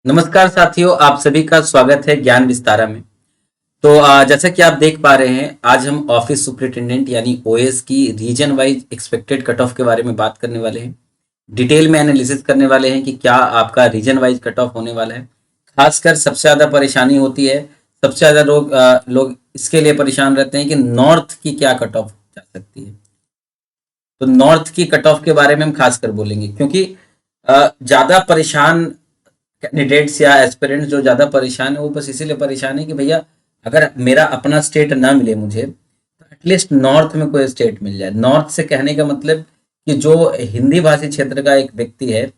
नमस्कार साथियों, आप सभी का स्वागत है ज्ञान विस्तारा में। तो जैसा कि आप देख पा रहे हैं, आज हम ऑफिस सुपरिटेंडेंट यानी ओएस की region wise expected cut off के बारे में बात करने वाले हैं। डिटेल में एनालिसिस करने वाले हैं कि क्या आपका रीजन वाइज कट ऑफ होने वाला है। खासकर सबसे ज़्यादा परेशानी होती है, सबसे ज़्यादा लोग इसके लिए परेशान रहते हैं कि नॉर्थ की क्या कट ऑफ जा सकती है। तो नॉर्थ की कट ऑफ के बारे में हम खासकर बोलेंगे, क्योंकि ज़्यादा परेशान कैंडिडेट्स या एस्पिरेंट्स जो ज़्यादा परेशान है वो बस इसीलिए परेशान है कि भैया अगर मेरा अपना स्टेट ना मिले मुझे, तो एटलीस्ट नॉर्थ में कोई स्टेट मिल जाए। नॉर्थ से कहने का मतलब कि जो हिंदी भाषी क्षेत्र का एक व्यक्ति है,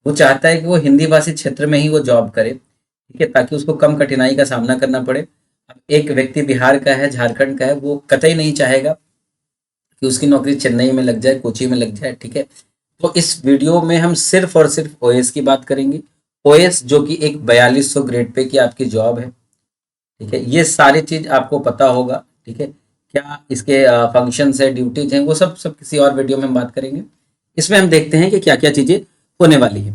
वो चाहता है कि वो हिंदी भाषी क्षेत्र में ही वो जॉब करे, ठीक है, ताकि उसको कम कठिनाई का सामना करना पड़े। अब एक व्यक्ति बिहार का है, झारखंड का है, वो कतई नहीं चाहेगा कि उसकी नौकरी चेन्नई में लग जाए, कोची में लग जाए, ठीक है। तो इस वीडियो में हम सिर्फ और सिर्फ ओएस की बात करेंगे। ओएस जो कि एक 4200 ग्रेड पे की आपकी जॉब है, ठीक है। ये सारी चीज आपको पता होगा, ठीक है। क्या इसके फंक्शंस है, ड्यूटीज हैं, वो सब सब किसी और वीडियो में हम बात करेंगे। इसमें हम देखते हैं कि क्या क्या चीजें होने वाली है।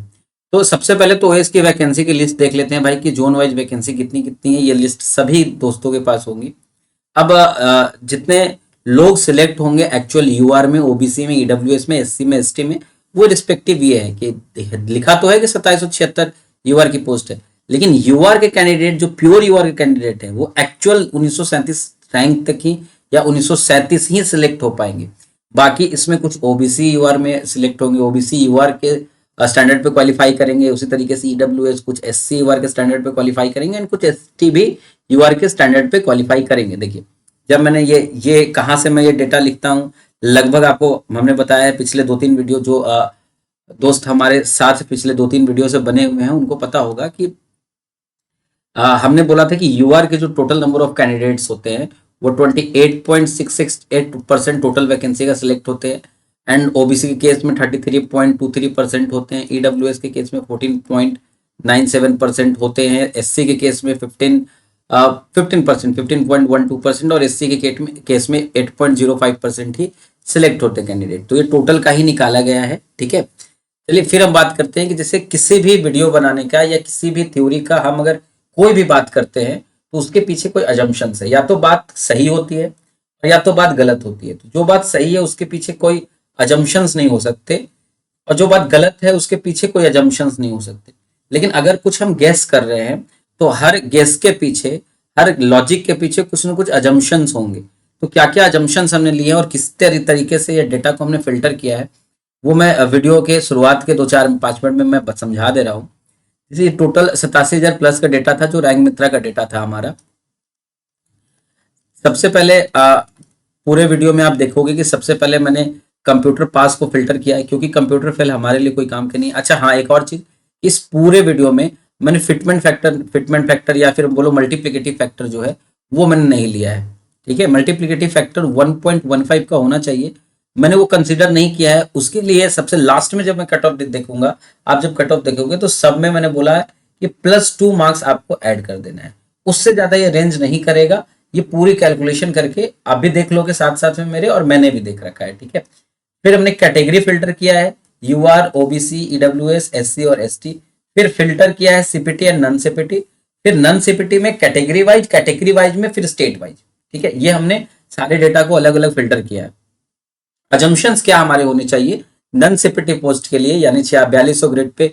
तो सबसे पहले तो ओएस की वैकेंसी की लिस्ट देख लेते हैं भाई, कि जोन वाइज वैकेंसी कितनी कितनी है। ये लिस्ट सभी दोस्तों के पास होंगी। अब जितने लोग सिलेक्ट होंगे एक्चुअल यूआर में, ओबीसी में, ईडब्ल्यूएस में, एससी में, एसटी में, वो रिस्पेक्टिव ये है कि लिखा तो है कि 2776 यूआर की पोस्ट है, लेकिन यूआर के कैंडिडेट जो प्योर यूआर के कैंडिडेट है वो एक्चुअल 1937 रैंक तक ही या 1937 ही सिलेक्ट हो पाएंगे। बाकी इसमें कुछ ओबीसी यूआर में सिलेक्ट होंगे, ओबीसी यूआर के स्टैंडर्ड पे क्वालिफाई करेंगे। उसी तरीके से ईडब्ल्यूएस कुछ एससी यूआर के स्टैंडर्ड पे क्वालिफाई करेंगे, एंड कुछ एसटी भी यूआर के स्टैंडर्ड पे क्वालिफाई करेंगे। देखिए, जब मैंने ये कहाँ से मैं ये डेटा लिखता हूँ, लगभग आपको हमने बताया है पिछले 2-3 वीडियो, जो दोस्त हमारे साथ पिछले 2-3 वीडियो से बने हुए हैं उनको पता होगा कि हमने बोला था कि यूआर के जो टोटल नंबर ऑफ कैंडिडेट्स होते हैं वो 28.668% टोटल वैकेंसी का सिलेक्ट होते हैं, एंड ओबीसी के केस में 33.23% होते हैं, ईडब्ल्यूएस के केस में 14.97% होते हैं, एससी के केस में 15% और एससी के केस में 8.05% ही सिलेक्ट होते हैं कैंडिडेट। तो ये टोटल का ही निकाला गया है, ठीक है। चलिए फिर हम बात करते हैं कि जैसे किसी भी वीडियो बनाने का या किसी भी थ्योरी का हम अगर कोई भी बात करते हैं तो उसके पीछे कोई अजम्पशंस है, या तो बात सही होती है और या तो बात गलत होती है। तो जो बात सही है उसके पीछे कोई अजम्पशंस नहीं हो सकते, और जो बात गलत है उसके पीछे कोई अजम्पशंस नहीं हो सकते। लेकिन अगर कुछ हम गेस कर रहे हैं तो हर गेस के पीछे, हर लॉजिक के पीछे कुछ ना कुछ अजम्पशंस होंगे। तो क्या क्या अजम्पशंस हमने लिए हैं और किस तरीके से ये डेटा को हमने फिल्टर किया है, वो मैं वीडियो के शुरुआत के 2-4-5 मिनट में मैं समझा दे रहा हूँ। जैसे टोटल 87,000 प्लस का डेटा था, जो रैंक मित्रा का डेटा था हमारा। सबसे पहले पूरे वीडियो में आप देखोगे कि सबसे पहले मैंने कंप्यूटर पास को फिल्टर किया है, क्योंकि कंप्यूटर फेल हमारे लिए कोई काम के नहीं। अच्छा हाँ, एक और चीज, इस पूरे वीडियो में मैंने फिटमेंट फैक्टर या फिर बोलो मल्टीप्लिकेटिव फैक्टर जो है वो मैंने नहीं लिया है, ठीक है। मल्टीप्लिकेटिव फैक्टर 1.15 का होना चाहिए, मैंने वो कंसिडर नहीं किया है। उसके लिए सबसे लास्ट में जब मैं कट ऑफ देखूंगा, आप जब कट ऑफ देखोगे तो सब में मैंने बोला है कि +2 मार्क्स आपको ऐड कर देना है, उससे ज्यादा ये रेंज नहीं करेगा। ये पूरी कैलकुलेशन करके आप भी देख लोगे साथ साथ में मेरे, और मैंने भी देख रखा है, ठीक है। फिर हमने कैटेगरी फिल्टर किया है, यूआर, ओबीसी, ईडब्ल्यूएस, एससी और एसटी। फिर फिल्टर किया है सीपीटी एंड नन सीपीटी। फिर नन सीपीटी में कैटेगरी वाइज में फिर स्टेट वाइज, ठीक है। ये हमने सारे डेटा को अलग अलग फिल्टर किया है। अजम्पशंस क्या हमारे होने चाहिए नन सीपीटी पोस्ट के लिए, यानी 4200 ग्रेड पे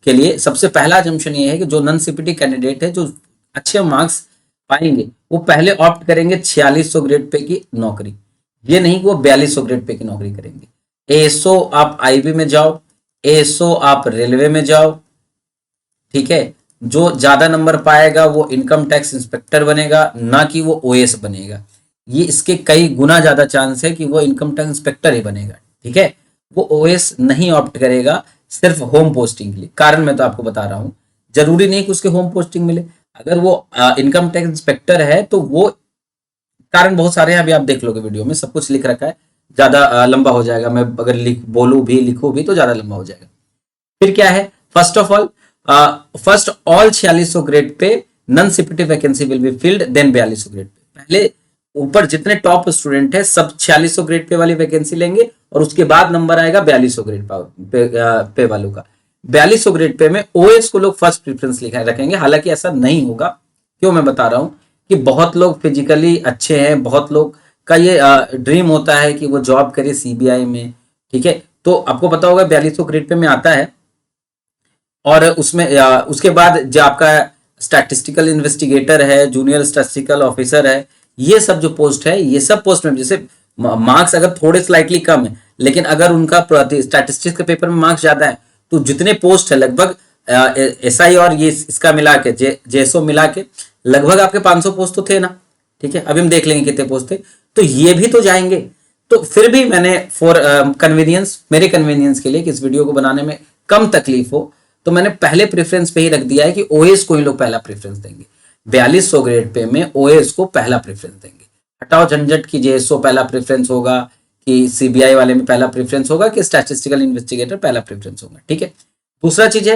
के लिए। सबसे पहला अजम्पशन ये है कि जो नन सीपीटी कैंडिडेट है, जो अच्छे मार्क्स पाएंगे, वो पहले ऑप्ट करेंगे 4600 ग्रेड पे की नौकरी। ये नहीं कि वो 4200 ग्रेड पे की नौकरी करेंगे। एएसओ आप आईबी में जाओ, एएसओ आप रेलवे में जाओ, ठीक है। जो ज्यादा नंबर पाएगा वो इनकम टैक्स इंस्पेक्टर बनेगा, ना कि वो ओएस बनेगा। ये इसके कई गुना ज्यादा चांस है कि वो इनकम टैक्स इंस्पेक्टर ही बनेगा, ठीक है। वो ओएस नहीं ऑप्ट करेगा सिर्फ होम पोस्टिंग के लिए। कारण मैं तो आपको बता रहा हूँ, जरूरी नहीं कि उसके होम पोस्टिंग मिले। अगर वो इनकम टैक्स इंस्पेक्टर है तो वो, कारण बहुत सारे हैं, अभी आप देख लोगे वीडियो में सब कुछ लिख रखा है। ज्यादा लंबा हो जाएगा, मैं अगर लिखूं भी तो ज्यादा लंबा हो जाएगा। फिर क्या है, first all 4600 grade pay non CPT vacancy will be filled, then 4200 grade pay. पहले ऊपर जितने टॉप स्टूडेंट है सब 4600 ग्रेड पे वाली वैकेंसी लेंगे, और उसके बाद नंबर आएगा 4200 ग्रेड पे वालों का। 4200 ग्रेड पे में ओएस को लोग फर्स्ट प्रेफरेंस लिखा रखेंगे, हालांकि ऐसा नहीं होगा। क्यों मैं बता रहा हूं कि बहुत लोग फिजिकली अच्छे हैं, बहुत लोग का ये ड्रीम होता है कि वो जॉब करे सीबीआई में, ठीक है। तो आपको पता होगा 4200 ग्रेड पे में आता है, और उसमें उसके बाद जो आपका स्टैटिस्टिकल इन्वेस्टिगेटर है, जूनियर स्टैटिस्टिकल ऑफिसर है, ये सब जो पोस्ट है, ये सब पोस्ट में जैसे मार्क्स अगर थोड़े स्लाइटली कम है, लेकिन अगर उनका स्टैटिस्टिक्स के पेपर में मार्क्स ज्यादा है, तो जितने पोस्ट है लगभग एसआई और ये इसका मिला के जेएसओ मिला के लगभग आपके 500 पोस्ट तो थे ना, ठीक है। अभी हम देख लेंगे कितने पोस्ट थे, तो ये भी तो जाएंगे। तो फिर भी मैंने फॉर कन्वीनियंस, मेरे कन्वीनियंस के लिए कि इस वीडियो को बनाने में कम तकलीफ हो, तो मैंने पहले प्रेफरेंस पे ही रख दिया है कि ओएस को ही लोग पहला प्रेफरेंस देंगे। 4200 ग्रेड पे में ओएस को पहला प्रेफरेंस देंगे। हटाओ झंझट की जेएसओ पहला प्रेफरेंस होगा, कि सीबीआई वाले में पहला प्रेफरेंस होगा, कि स्टैटिस्टिकल इन्वेस्टिगेटर पहला प्रेफरेंस होगा, ठीक है। दूसरा चीज है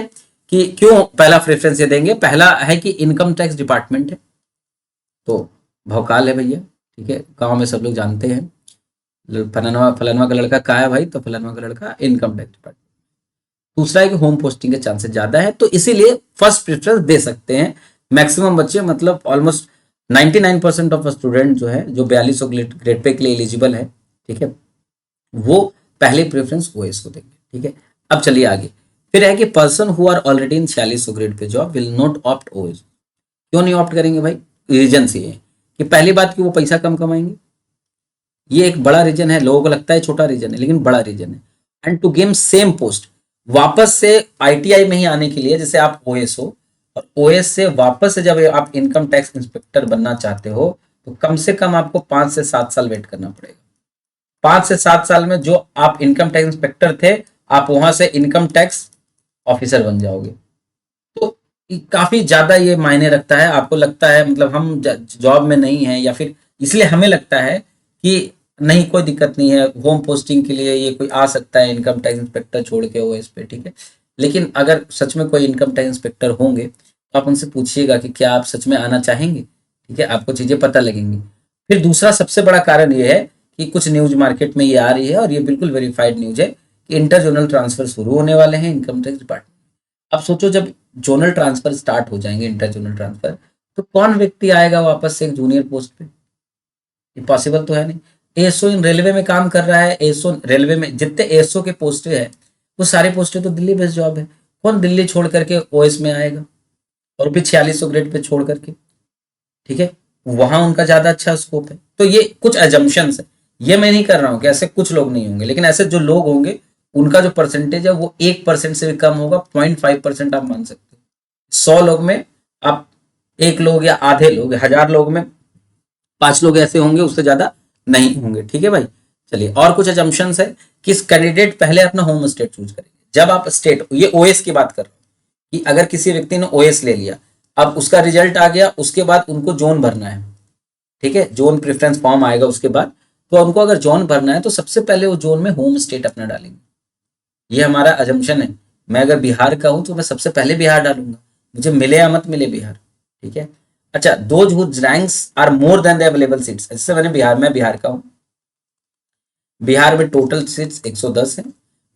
कि क्यों पहला प्रेफरेंस ये देंगे। पहला है कि इनकम टैक्स डिपार्टमेंट है, तो भौकाल है भैया, ठीक है। गांव में सब लोग जानते हैं फलानवा फलानवा का लड़का कहाँ है भाई, तो फलानवा का लड़का इनकम टैक्स डिपार्टमेंट। दूसरा है कि होम पोस्टिंग के चांसेस ज्यादा है, तो इसीलिए फर्स्ट प्रेफरेंस दे सकते हैं मैक्सिमम बच्चे, मतलब ऑलमोस्ट 99% ऑफ स्टूडेंट जो है, जो 4200 ग्रेड पे के लिए एलिजिबल है, ठीक है, वो पहले प्रेफरेंस ओएस को देंगे, ठीक है। अब चलिए आगे। फिर है कि person who are already in 4600 grade pay job will not opt OS. क्यों नहीं ऑप्ट करेंगे भाई? रीजन ये है कि पहली बात कि वो पैसा कम कमाएंगे, ये एक बड़ा रीजन है। लोगों को लगता है छोटा रीजन है, लेकिन बड़ा रीजन है। And to game same post, वापस से आईटीआई में ही आने के लिए, जैसे आप ओएस हो, और ओएस से वापस से जब आप इनकम टैक्स इंस्पेक्टर बनना चाहते हो, तो कम से कम आपको 5 से 7 साल वेट करना पड़ेगा। 5 से 7 साल में जो आप इनकम टैक्स इंस्पेक्टर थे, आप वहां से इनकम टैक्स ऑफिसर बन जाओगे। तो काफी ज्यादा ये मायने रखता है। आपको लगता है मतलब हम जॉब में नहीं है, या फिर इसलिए हमें लगता है कि नहीं कोई दिक्कत नहीं है, होम पोस्टिंग के लिए ये कोई आ सकता है इनकम टैक्स इंस्पेक्टर छोड़ के ओएस पे, ठीक है। लेकिन अगर सच में कोई इनकम टैक्स इंस्पेक्टर होंगे, तो आप उनसे पूछिएगा कि क्या आप सच में आना चाहेंगे, ठीक है, आपको चीजें पता लगेंगी। फिर दूसरा सबसे बड़ा कारण ये है कि कुछ न्यूज मार्केट में ये आ रही है, और ये बिल्कुल वेरीफाइड न्यूज है, कि इंटर जोनल ट्रांसफर शुरू होने वाले हैं इनकम टैक्स डिपार्टमेंट। अब सोचो जब जोनल ट्रांसफर स्टार्ट हो जाएंगे, इंटर जोनल ट्रांसफर, तो कौन व्यक्ति आएगा वापस से एक जूनियर पोस्ट पे? पॉसिबल तो है नहीं। एएसओ इन रेलवे में काम कर रहा है, एएसओ रेलवे में जितने एएसओ के पोस्टें हैं, वो सारे पोस्टें तो दिल्ली बेस्ड जॉब है। कौन दिल्ली छोड़ करके ओएस में आएगा, और भी 4600 ग्रेड पे छोड़ करके, ठीक है। वहां उनका ज्यादा अच्छा स्कोप है। तो ये कुछ एजम्पशंस है, ये मैं नहीं कर रहा हूँ कि ऐसे कुछ लोग नहीं होंगे, लेकिन ऐसे जो लोग होंगे उनका जो परसेंटेज है वो 1% से भी कम होगा, 0.5% आप मान सकते हो। 100 लोग में आप 1 लोग या आधे लोग, 1000 लोग में 5 लोग ऐसे होंगे, उससे ज्यादा नहीं होंगे, ठीक है भाई। चलिए, और कुछ एजम्पशंस है कि कैंडिडेट पहले अपना होम स्टेट चूज करेंगे। जब आप स्टेट, ये ओएस की बात कर रहा हूँ, कि अगर किसी व्यक्ति ने ओएस ले लिया, अब उसका रिजल्ट आ गया, उसके बाद उनको जोन भरना है, ठीक है, जोन प्रेफरेंस फॉर्म आएगा उसके बाद। तो उनको अगर जोन भरना है, तो सबसे पहले वो जोन में होम स्टेट अपना डालेंगे। ये हमारा अजम्पशन है। मैं अगर बिहार का हूं, तो मैं सबसे पहले बिहार डालूंगा, मुझे मिले या मत मिले बिहार, ठीक है। अच्छा, those whose ranks are more than the available seats, जैसे मैं बिहार का हूं, बिहार में टोटल सीट्स 110 है।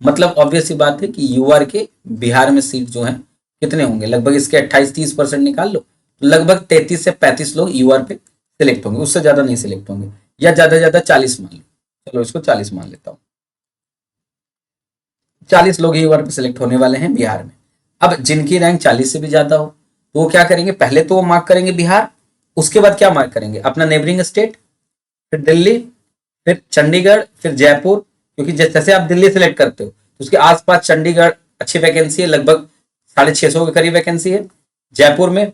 मतलब ऑब्वियस सी बात है कि यूआर के बिहार में सीट जो है कितने होंगे, लगभग इसके 28-30% निकाल लो, तो लगभग 33 से 35 लोग यूआर पे सिलेक्ट होंगे, उससे ज्यादा नहीं सिलेक्ट होंगे, या ज्यादा से ज्यादा 40 मान लो। चलो इसको 40 मान लेता हूँ, 40 लोग ही यूआर पे सिलेक्ट होने वाले हैं बिहार में। अब जिनकी रैंक 40 से भी ज्यादा हो, तो वो क्या करेंगे, पहले तो वो मार्क करेंगे बिहार, उसके बाद क्या मार्क करेंगे, अपना नेबरिंग स्टेट, फिर दिल्ली, फिर चंडीगढ़, फिर जयपुर। क्योंकि जैसे आप दिल्ली सेलेक्ट करते हो, तो उसके आसपास चंडीगढ़ अच्छी वैकेंसी है, लगभग 650 के करीब वैकेंसी है। जयपुर में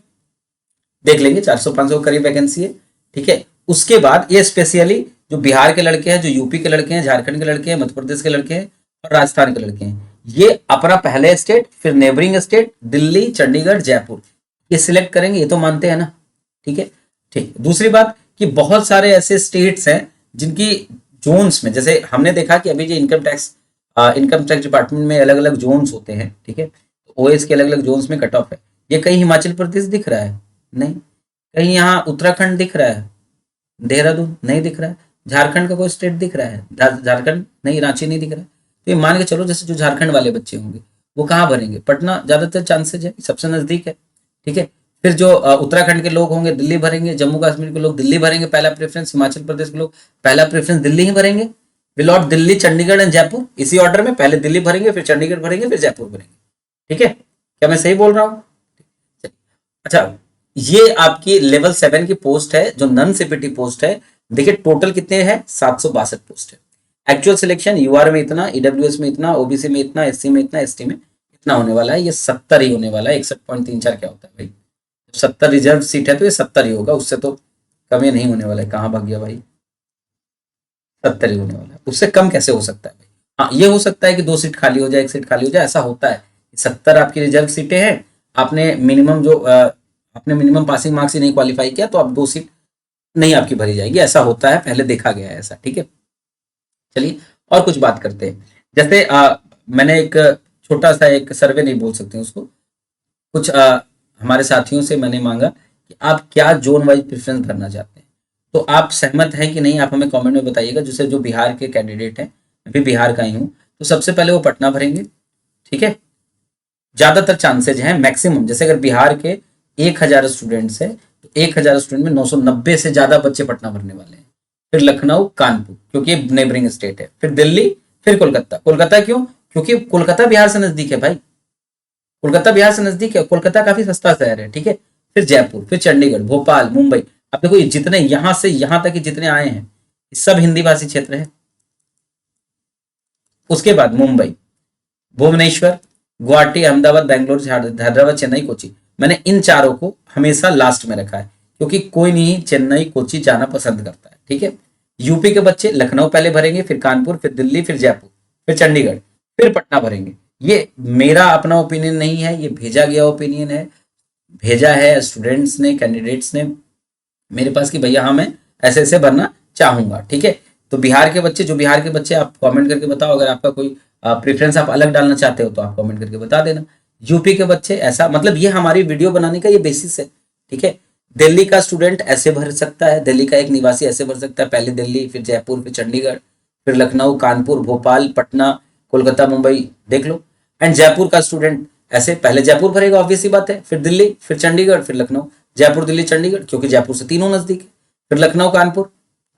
देख लेंगे 400-500 के करीब वैकेंसी है, ठीक है। उसके बाद ये स्पेशली जो बिहार के लड़के हैं, जो यूपी के लड़के हैं, झारखंड के लड़के हैं, मध्य प्रदेश के लड़के हैं, और राजस्थान के लड़के हैं, ये अपना पहले स्टेट, फिर नेबरिंग स्टेट दिल्ली, चंडीगढ़, जयपुर, ये सिलेक्ट करेंगे, ये तो मानते हैं ना, ठीक है। ठीक, दूसरी बात कि बहुत सारे ऐसे स्टेट्स हैं जिनकी जोन्स में, जैसे हमने देखा कि अभी जो इनकम टैक्स डिपार्टमेंट में अलग अलग जोन्स होते हैं, ठीक है, ओएस के अलग अलग जोन्स में कट ऑफ है। ये कहीं हिमाचल प्रदेश दिख रहा है? नहीं। कहीं यहाँ उत्तराखंड दिख रहा है? देहरादून नहीं दिख रहा है। झारखंड का कोई स्टेट दिख रहा है? झारखंड नहीं, रांची नहीं दिख रहा है। तो ये मान के चलो, जैसे जो झारखंड वाले बच्चे होंगे, वो कहाँ भरेंगे? पटना ज्यादातर चांसेज है, सबसे नजदीक है। ठीक है, फिर जो उत्तराखंड के लोग होंगे दिल्ली भरेंगे, जम्मू कश्मीर के लोग दिल्ली भरेंगे पहला प्रेफरेंस, हिमाचल प्रदेश के लोग पहला प्रेफरेंस दिल्ली ही भरेंगे। विलॉट दिल्ली, चंडीगढ़ एंड जयपुर, इसी ऑर्डर में, पहले दिल्ली भरेंगे, फिर चंडीगढ़ भरेंगे, फिर जयपुर भरेंगे। ठीक है, क्या मैं सही बोल रहा हूँ? अच्छा, ये आपकी लेवल 7 की पोस्ट है जो नन सीपीटी पोस्ट है। देखिए टोटल कितने हैं? 762 पोस्ट है। एक्चुअल सिलेक्शन यूआर में इतना, ईडब्ल्यूएस में इतना, ओबीसी में इतना, एससी में इतना, एसटी में इतना होने वाला है। ये 70 ही होने वाला है। 61.34 क्या होता है भाई? 70 रिजर्व सीट है तो ये 70 ही होगा, उससे तो कम ये नहीं होने वाला है। कहाँ भाग गया भाई? 70 ही होने वाला है, उससे कम कैसे हो सकता है भाई? हाँ, ये हो सकता है कि 2 सीट खाली हो जाए, 1 सीट खाली हो जाए, ऐसा होता है। 70 आपकी रिजर्व सीटें हैं, आपने मिनिमम जो आपने मिनिमम पासिंग मार्क्स ही नहीं क्वालिफाई किया तो आप 2 सीट नहीं आपकी भरी जाएगी, ऐसा होता है, पहले देखा गया है ऐसा। ठीक है, चलिए और कुछ बात करते हैं। जैसे मैंने एक छोटा सा एक सर्वे नहीं बोल सकते उसको, कुछ हमारे साथियों से मैंने मांगा कि आप क्या जोन वाइज प्रेफरेंस भरना चाहते हैं। तो आप सहमत हैं कि नहीं, आप हमें कमेंट में बताइएगा। जैसे जो बिहार के कैंडिडेट हैं, मैं भी बिहार का ही हूँ, तो सबसे पहले वो पटना भरेंगे। ठीक है, ज्यादातर चांसेज हैं, मैक्सिमम, जैसे अगर बिहार के 1000 स्टूडेंट्स है तो 1000 स्टूडेंट में 990 से ज्यादा बच्चे पटना भरने वाले हैं। फिर लखनऊ, कानपुर, क्योंकि ये नेबरिंग स्टेट है, फिर दिल्ली, फिर कोलकाता। कोलकाता क्यों? क्योंकि कोलकाता बिहार से नजदीक है भाई, कोलकाता बिहार से नजदीक है, कोलकाता काफी सस्ता शहर है। ठीक है, फिर जयपुर, फिर चंडीगढ़, भोपाल, मुंबई। अब देखो ये जितने यहां से यहां तक जितने आए हैं सब हिंदी भाषी क्षेत्र है। उसके बाद मुंबई, भुवनेश्वर, गुवाहाटी, अहमदाबाद, बैंगलोर, हैदराबाद, चेन्नई, कोची। मैंने इन चारों को हमेशा लास्ट में रखा है क्योंकि कोई नहीं चेन्नई, कोची जाना पसंद करता है। ठीक है, यूपी के बच्चे लखनऊ पहले भरेंगे, फिर कानपुर, फिर दिल्ली, फिर जयपुर, फिर चंडीगढ़, फिर पटना भरेंगे। ये मेरा अपना ओपिनियन नहीं है, ये भेजा गया ओपिनियन है, भेजा है स्टूडेंट्स ने, कैंडिडेट्स ने मेरे पास कि भैया हाँ मैं ऐसे ऐसे भरना चाहूंगा। ठीक है, तो बिहार के बच्चे, जो बिहार के बच्चे, आप कमेंट करके बताओ। अगर आपका कोई प्रेफरेंस आप अलग डालना चाहते हो तो आप कमेंट करके बता देना। यूपी के बच्चे ऐसा, मतलब ये हमारी वीडियो बनाने का ये बेसिस है। ठीक है, दिल्ली का स्टूडेंट ऐसे भर सकता है, दिल्ली का एक निवासी ऐसे भर सकता है, पहले दिल्ली, फिर जयपुर, फिर चंडीगढ़, फिर लखनऊ, कानपुर, भोपाल, पटना, कोलकाता, मुंबई, देख लो। एंड जयपुर का स्टूडेंट ऐसे पहले जयपुर भरेगा, ऑब्वियस सी बात है, फिर दिल्ली, फिर चंडीगढ़, फिर लखनऊ। जयपुर, दिल्ली, चंडीगढ़, क्योंकि जयपुर से तीनों नजदीक है। फिर लखनऊ, कानपुर,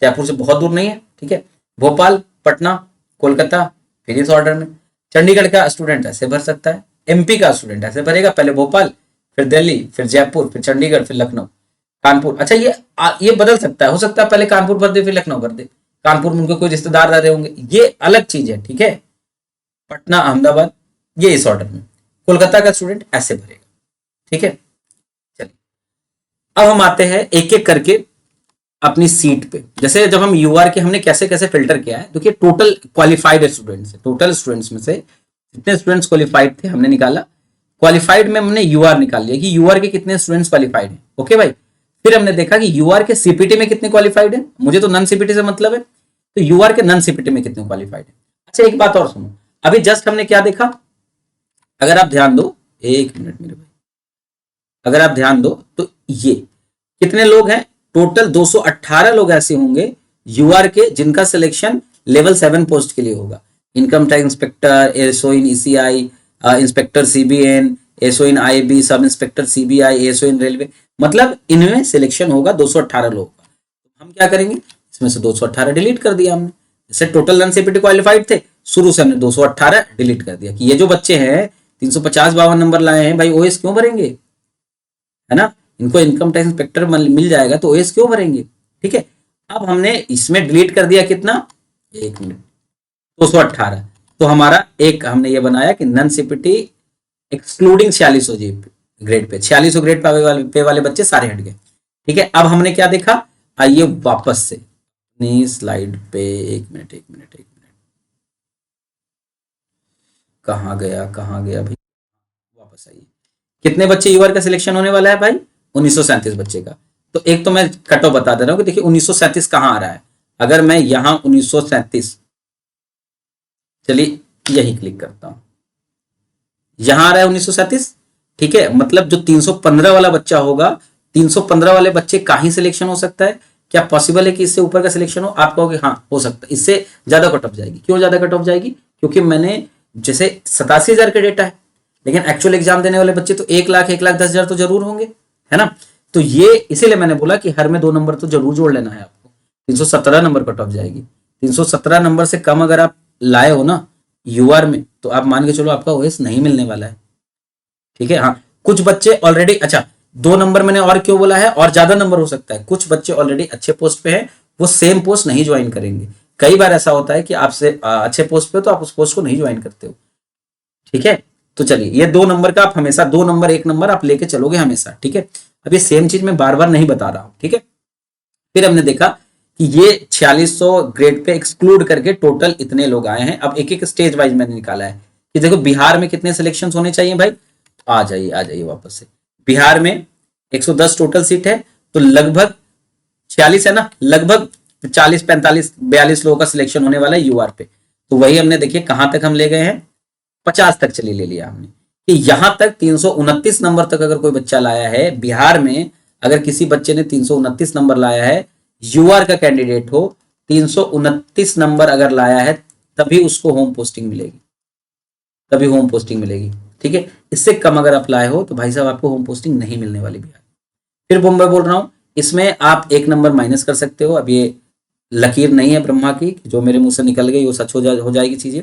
जयपुर से बहुत दूर नहीं है। ठीक है, भोपाल, पटना, कोलकाता, फिर इस ऑर्डर में। चंडीगढ़ का स्टूडेंट ऐसे भर सकता है, एमपी का स्टूडेंट ऐसे भरेगा, पहले भोपाल, फिर दिल्ली, फिर जयपुर, फिर चंडीगढ़, फिर लखनऊ, कानपुर। अच्छा, ये बदल सकता है, हो सकता है पहले कानपुर भर दे फिर लखनऊ भर दे, कानपुर में उनके कोई रिश्तेदार रह रहे होंगे, ये अलग चीज है। ठीक है, पटना, अहमदाबाद, ये इस ऑर्डर में। कोलकाता का स्टूडेंट ऐसे भरेगा। ठीक है, चलिए अब हम आते हैं एक एक करके अपनी सीट पे। जैसे जब हम यूआर के हमने कैसे कैसे फिल्टर किया है, देखिए total qualified students, total students में से जितने स्टूडेंट्स क्वालिफाइड थे हमने निकाला, क्वालिफाइड में हमने यूआर निकाल लिया कि यूआर के कितने स्टूडेंट्स क्वालिफाइड हैं। ओके भाई, फिर हमने देखा कि यूआर के सीपीटी में कितने क्वालिफाइड है, मुझे तो नन सीपीटी से मतलब है, तो यूआर के नन सीपीटी में कितने क्वालिफाइड है। अच्छा, एक बात और सुनो, अभी जस्ट हमने क्या देखा, अगर आप ध्यान दो, एक मिनट मेरे भाई, अगर आप ध्यान दो तो ये कितने लोग हैं, टोटल 218 लोग ऐसे होंगे यूआर के जिनका सिलेक्शन लेवल 7 पोस्ट के लिए होगा। Income tax inspector, SO in ECI, inspector CBN, SO in IB, sub inspector CBI, SO in railway, मतलब इनमें सिलेक्शन होगा 218 लोग का। हम क्या करेंगे, इसमें से 218 डिलीट कर दिया हमने। जैसे टोटल नन सीपीटी क्वालिफाइड थे, शुरू से हमने 218 डिलीट कर दिया कि ये जो बच्चे हैं 350-52 नंबर लाए हैं भाई, ओएस क्यों भरेंगे, है ना, इनको इनकम टैक्स इंस्पेक्टर मिल जाएगा तो ओएस क्यों भरेंगे। ठीक है, अब हमने इसमें डिलीट कर दिया कितना, एक मिनट, 218। तो हमारा एक हमने ये बनाया कि नन सीपीटी एक्सक्लूडिंग 4600 ग्रेड पे, 4600 ग्रेड पे वाले बच्चे सारे हट गए। ठीक है, अब हमने क्या देखा, आइए वापस से अपनी स्लाइड पे, एक मिनट एक मिनट एक मिनट, कहाँ गया भाई, वापस आइए। कितने बच्चे यूआर का सिलेक्शन होने वाला है भाई, 1937 बच्चे का। तो एक तो मैं कट ऑफ बता दे रहा हूं कि देखिए 1937 कहां आ रहा है। अगर मैं यहां 1937, चलिए यही क्लिक करता हूं, यहां आ रहा है 1937। ठीक है, मतलब जो 315 वाला बच्चा होगा, 315 वाले बच्चे का ही सिलेक्शन हो सकता है। क्या पॉसिबल है कि इससे ऊपर का सिलेक्शन हो, आप कहोगे हाँ हो सकता है, इससे ज्यादा कट ऑफ जाएगी। क्यों ज्यादा कट ऑफ जाएगी, क्योंकि मैंने जैसे 87,000 का डेटा है, लेकिन एक्चुअल एग्जाम देने वाले बच्चे तो 1 लाख 1,10,000 तो जरूर होंगे, है ना। तो ये इसीलिए मैंने बोला कि हर में 2 नंबर तो जरूर जोड़ लेना है आपको। 317 नंबर कट ऑफ जाएगी। 317 नंबर से कम अगर आप लाए हो ना यूआर में, तो आप मान के चलो आपका ओएस नहीं मिलने वाला है। ठीक है। हाँ, कुछ बच्चे ऑलरेडी, अच्छा 2 नंबर मैंने और क्यों बोला है, और ज्यादा नंबर हो सकता है, कुछ बच्चे ऑलरेडी अच्छे पोस्ट पे हैं, वो सेम पोस्ट नहीं ज्वाइन करेंगे। कई बार ऐसा होता है कि आपसे अच्छे पोस्ट पे हो तो आप उस पोस्ट को नहीं ज्वाइन करते हो। ठीक है। तो चलिए, ये 2 नंबर का आप हमेशा 2 नंबर 1 नंबर आप लेके चलोगे हमेशा। ठीक है। अब ये सेम चीज मैं बार बार नहीं बता रहा हूं। ठीक है। फिर हमने देखा कि ये 4600 ग्रेड पे एक्सक्लूड करके टोटल इतने लोग आए हैं। अब एक एक स्टेज वाइज मैंने निकाला है कि देखो बिहार में कितने सिलेक्शन होने चाहिए भाई। आ जाइए आ जाइए वापस से। बिहार में 110 टोटल सीट है, तो लगभग 46 है ना, लगभग 40 45 42 लोगों का सिलेक्शन होने वाला है यूआर पे। तो वही हमने देखिए कहां तक हम ले गए हैं, 50 तक चली ले लिया हमने कि यहां तक 329 नंबर तक अगर कोई बच्चा लाया है बिहार में, अगर किसी बच्चे ने 329 नंबर लाया है, यूआर का कैंडिडेट हो, 329 नंबर अगर लाया है, तभी उसको होम पोस्टिंग मिलेगी, तभी होम पोस्टिंग मिलेगी। ठीक है। इससे कम अगर आप लाए हो तो भाई साहब आपको होम पोस्टिंग नहीं मिलने वाली बिहार। फिर मैं बोल रहा हूं, इसमें आप 1 नंबर माइनस कर सकते हो। अब ये लकीर नहीं है ब्रह्मा की, जो मेरे मुंह से निकल गई वो सच हो जाएगी चीजें।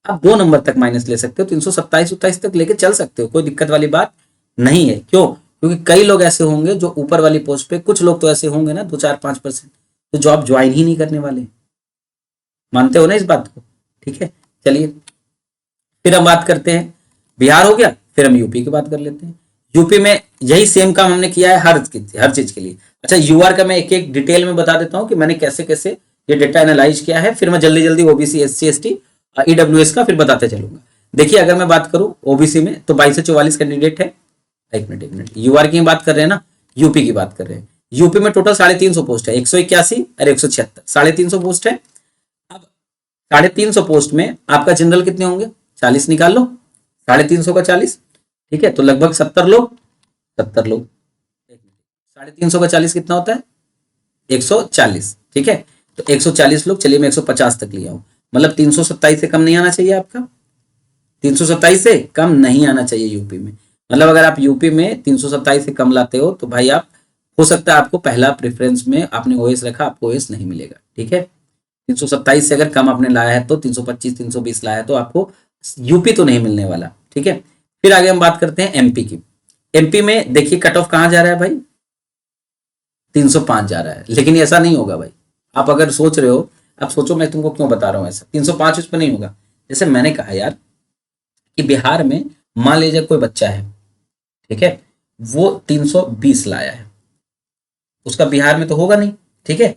आप 2 नंबर तक माइनस ले सकते हो, 327 तक लेके चल सकते हो, कोई दिक्कत वाली बात नहीं है। क्यों? क्योंकि कई लोग ऐसे होंगे जो ऊपर वाली पोस्ट पे, कुछ लोग तो ऐसे होंगे ना 2 4 5% तो जॉब ज्वाइन ही नहीं करने वाले। मानते हो ना इस बात को? ठीक है। चलिए, फिर हम बात करते हैं, बिहार हो गया, फिर हम यूपी की बात कर लेते हैं। यूपी में यही सेम काम हमने किया है हर चीज के लिए। अच्छा, यूआर का मैं एक एक डिटेल में बता देता हूं कि मैंने कैसे कैसे ये डेटा एनालाइज किया है, फिर मैं जल्दी जल्दी ओबीसी एससी एसटी ईडब्ल्यूएस का फिर बताते चलूंगा। देखिए, अगर मैं बात करूं ओबीसी में तो 22 से 44 कैंडिडेट है। एक मिनट, यूआर की बात कर रहे हैं ना, यूपी की बात कर रहे हैं। यूपी में टोटल 350 पोस्ट है, 181 और 176, 350 पोस्ट है। अब 350 पोस्ट में आपका जनरल कितने होंगे, 40 निकाल लो, 350 का 40, ठीक है, तो लगभग 70 लोग। 70 लोग, 350 का 40 कितना होता है, 140। ठीक है, तो 140 लोग, चलिए मैं 150 तक लिया हूं, मतलब 327 से कम नहीं आना चाहिए आपका, 327 से कम नहीं आना चाहिए यूपी में। मतलब अगर आप यूपी में 327 से कम लाते हो तो भाई आप, हो सकता है आपको पहला प्रेफरेंस में आपने ओएस रखा, आपको ओएस नहीं मिलेगा। ठीक है, 327 से अगर कम आपने लाया है तो 325 320 लाया है तो आपको यूपी तो नहीं मिलने वाला। ठीक है, फिर आगे हम बात करते हैं एमपी की। एमपी में देखिए कट ऑफ कहां जा रहा है भाई, 305 जा रहा है। लेकिन ऐसा नहीं होगा भाई, आप अगर सोच रहे हो, आप सोचो मैं तुमको क्यों बता रहा हूं ऐसा, 305 उस पर नहीं होगा। जैसे मैंने कहा यार कि बिहार में मान लीजिए कोई बच्चा है, ठीक है, वो 320 लाया है, उसका बिहार में तो होगा नहीं। ठीक है,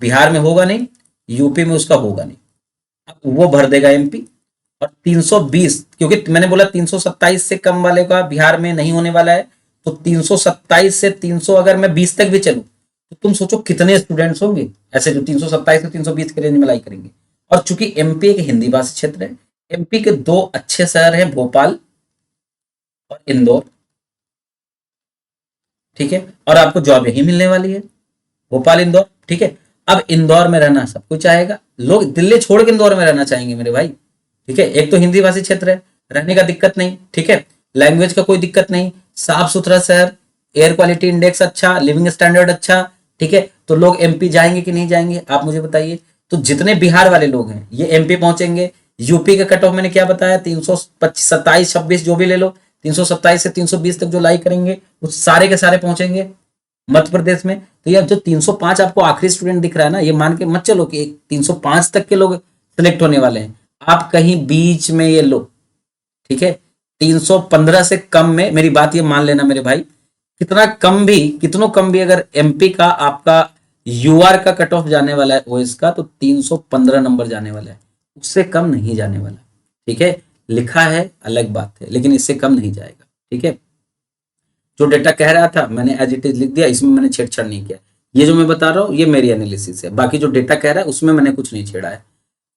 बिहार में होगा नहीं, यूपी में उसका होगा नहीं, अब वो भर देगा एमपी। और 320, क्योंकि मैंने बोला 327 से कम वाले का बिहार में नहीं होने वाला है, तो 327 से 300 अगर मैं 20 तक भी चलूं तो तुम सोचो कितने स्टूडेंट्स होंगे ऐसे जो 327 से 320 के रेंज में लाई करेंगे। और चूंकि एमपी एक हिंदी भाषी क्षेत्र है, एमपी के 2 अच्छे शहर हैं, भोपाल और इंदौर। ठीक है, और आपको जॉब यही मिलने वाली है, भोपाल इंदौर। ठीक है, अब इंदौर में रहना सब कुछ चाहेगा, लोग दिल्ली छोड़ के इंदौर में रहना चाहेंगे मेरे भाई। ठीक है, एक तो हिंदी भाषी क्षेत्र है, रहने का दिक्कत नहीं, ठीक है, लैंग्वेज का कोई दिक्कत नहीं, साफ सुथरा शहर, एयर क्वालिटी इंडेक्स अच्छा, लिविंग स्टैंडर्ड अच्छा। ठीक है, तो लोग एमपी जाएंगे कि नहीं जाएंगे आप मुझे बताइए। तो जितने बिहार वाले लोग हैं ये एमपी पहुंचेंगे। यूपी का कट ऑफ मैंने क्या बताया, 327 26 जो भी ले लो, 327 से 320 तक जो लाई करेंगे वो सारे के सारे पहुंचेंगे मध्य प्रदेश में। तो ये जो 305 आपको आखिरी स्टूडेंट दिख रहा है ना, ये मान के मत चलो कि 305 तक के लोग सिलेक्ट होने वाले हैं, आप कहीं बीच में ये लो। ठीक है, 315 से कम में, मेरी बात ये मान लेना मेरे भाई, कितना कम भी, कितनों कम भी अगर एमपी का आपका यूआर का कट ऑफ जाने वाला है ओएस का, तो 315 नंबर जाने वाला है, उससे कम नहीं जाने वाला। ठीक है, लिखा है अलग बात है, लेकिन इससे कम नहीं जाएगा। ठीक है, जो डेटा कह रहा था मैंने एज इट इज लिख दिया, इसमें मैंने छेड़छाड़ नहीं किया। ये जो मैं बता रहा हूँ ये मेरी एनालिसिस है, बाकी जो डेटा कह रहा है उसमें मैंने कुछ नहीं छेड़ा है।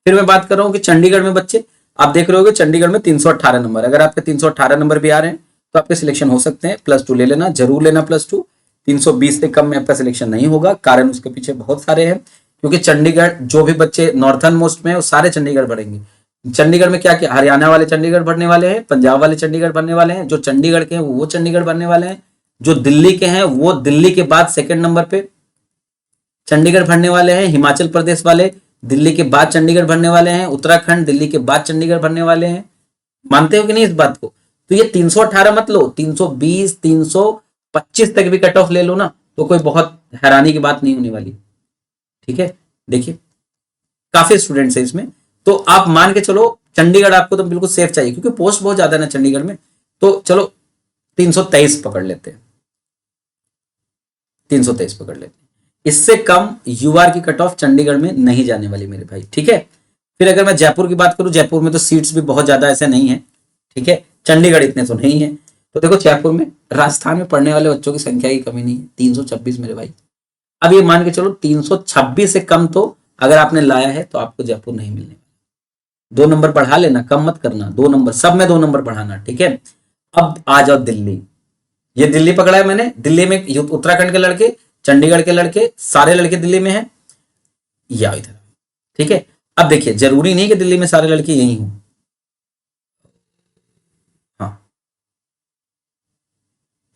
फिर मैं बात कर रहा हूँ कि चंडीगढ़ में बच्चे, आप देख रहे होगे चंडीगढ़ में 318 नंबर, अगर आपके 318 नंबर भी आ रहे हैं तो आपके सिलेक्शन हो सकते हैं। +2 ले लेना, जरूर लेना +2। 320 से कम में आपका सिलेक्शन नहीं होगा, कारण उसके पीछे बहुत सारे हैं, क्योंकि चंडीगढ़ जो भी बच्चे नॉर्थन मोस्ट में है वो सारे चंडीगढ़ भरेंगे। चंडीगढ़ में क्या क्या, हरियाणा वाले चंडीगढ़ भरने वाले हैं, पंजाब वाले चंडीगढ़ भरने वाले हैं, जो चंडीगढ़ के हैं वो चंडीगढ़ भरने वाले हैं, जो दिल्ली के हैं वो दिल्ली के बाद सेकंड नंबर पे चंडीगढ़ भरने वाले हैं, हिमाचल प्रदेश वाले दिल्ली के बाद चंडीगढ़ भरने वाले हैं, उत्तराखंड दिल्ली के बाद चंडीगढ़ भरने वाले हैं। मानते हो कि नहीं इस बात को? तो ये 318 मत लो, 320 325 तक भी कट ऑफ ले लो ना, तो कोई बहुत हैरानी की बात नहीं होने वाली। ठीक है, देखिए काफी स्टूडेंट्स है इसमें, तो आप मान के चलो चंडीगढ़ आपको तो बिल्कुल सेफ चाहिए, क्योंकि पोस्ट बहुत ज्यादा है ना चंडीगढ़ में। तो चलो 323 पकड़ लेते हैं, 323 पकड़ लेते हैं। इससे कम यूआर की कट ऑफ चंडीगढ़ में नहीं जाने वाली मेरे भाई। ठीक है, फिर अगर मैं जयपुर की बात करूं, जयपुर में तो सीट्स भी बहुत ज्यादा ऐसे नहीं है। ठीक है, चंडीगढ़ इतने तो नहीं है। तो देखो जयपुर में, राजस्थान में पढ़ने वाले बच्चों की संख्या की कमी नहीं है, 326 मेरे भाई। अब ये मान के चलो 326 से कम तो अगर आपने लाया है तो आपको जयपुर नहीं मिलने वाला। 2 नंबर बढ़ा लेना, कम मत करना, 2 नंबर सब में 2 नंबर बढ़ाना। ठीक है, अब आ जाओ दिल्ली। ये दिल्ली पकड़ा है मैंने, दिल्ली में उत्तराखंड के लड़के, चंडीगढ़ के लड़के, सारे लड़के दिल्ली में हैं या इधर। ठीक है, अब देखिए जरूरी नहीं कि दिल्ली में सारे लड़के यही हों। हाँ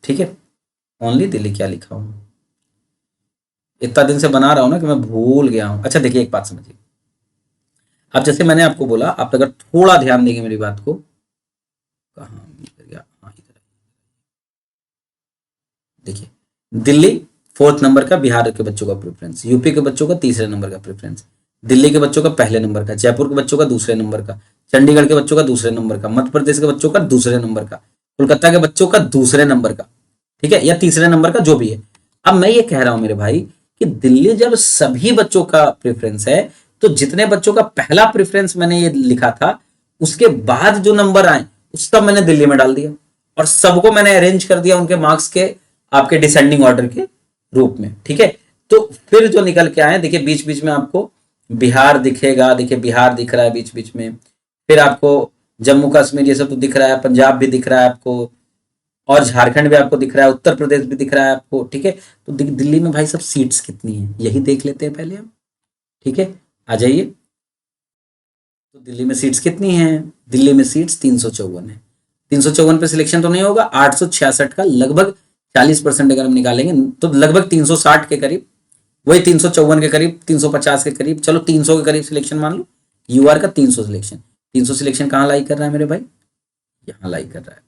ठीक है, ओनली दिल्ली क्या लिखा हूं, इतना दिन से बना रहा हूं ना कि मैं भूल गया हूं। अच्छा देखिए एक बात समझिए, अब जैसे मैंने आपको बोला, आप अगर थोड़ा ध्यान देंगे मेरी बात को, कहाँ गया, हाँ इधर। देखिए दिल्ली 4th नंबर का बिहार के बच्चों का प्रेफरेंस, यूपी के बच्चों का 3रे नंबर का प्रेफरेंस, दिल्ली के बच्चों का पहले नंबर का, जयपुर के बच्चों का 2रे नंबर का, चंडीगढ़ के बच्चों का 2रे नंबर का, मध्य प्रदेश के बच्चों का 2रे नंबर का, कोलकाता के बच्चों का 2रे नंबर का। ठीक है, या 3रे नंबर का, जो भी है। अब मैं ये कह रहा हूं मेरे भाई कि दिल्ली जब सभी बच्चों का प्रेफरेंस है, तो जितने बच्चों का पहला प्रेफरेंस मैंने ये लिखा था, उसके बाद जो नंबर आए उसका मैंने दिल्ली में डाल दिया, और सबको मैंने अरेंज कर दिया उनके मार्क्स के आपके डिसेंडिंग ऑर्डर के रूप में। ठीक है, तो फिर जो निकल के आए, देखिए बीच बीच में आपको बिहार दिखेगा, देखिए बिहार दिख रहा है बीच बीच में, फिर आपको जम्मू कश्मीर ये सब तो दिख रहा है, पंजाब भी दिख रहा है आपको, और झारखंड भी आपको दिख रहा है, उत्तर प्रदेश भी दिख रहा है आपको। ठीक है, तो दिल्ली में भाई सब सीट्स कितनी है यही देख लेते हैं पहले हम। ठीक है, आ जाइए। तो दिल्ली में सीट्स कितनी हैं? दिल्ली में सीट्स 354 है। 354 पे सिलेक्शन तो नहीं होगा, 866 का लगभग 40% अगर हम निकालेंगे तो लगभग 360 के करीब, वही 354 के करीब, 350 के करीब, चलो 300 के करीब सिलेक्शन मान लो। यूआर का 300 सिलेक्शन, 300 सिलेक्शन कहाँ लाई कर रहा है मेरे भाई? यहाँ लाई कर रहा है,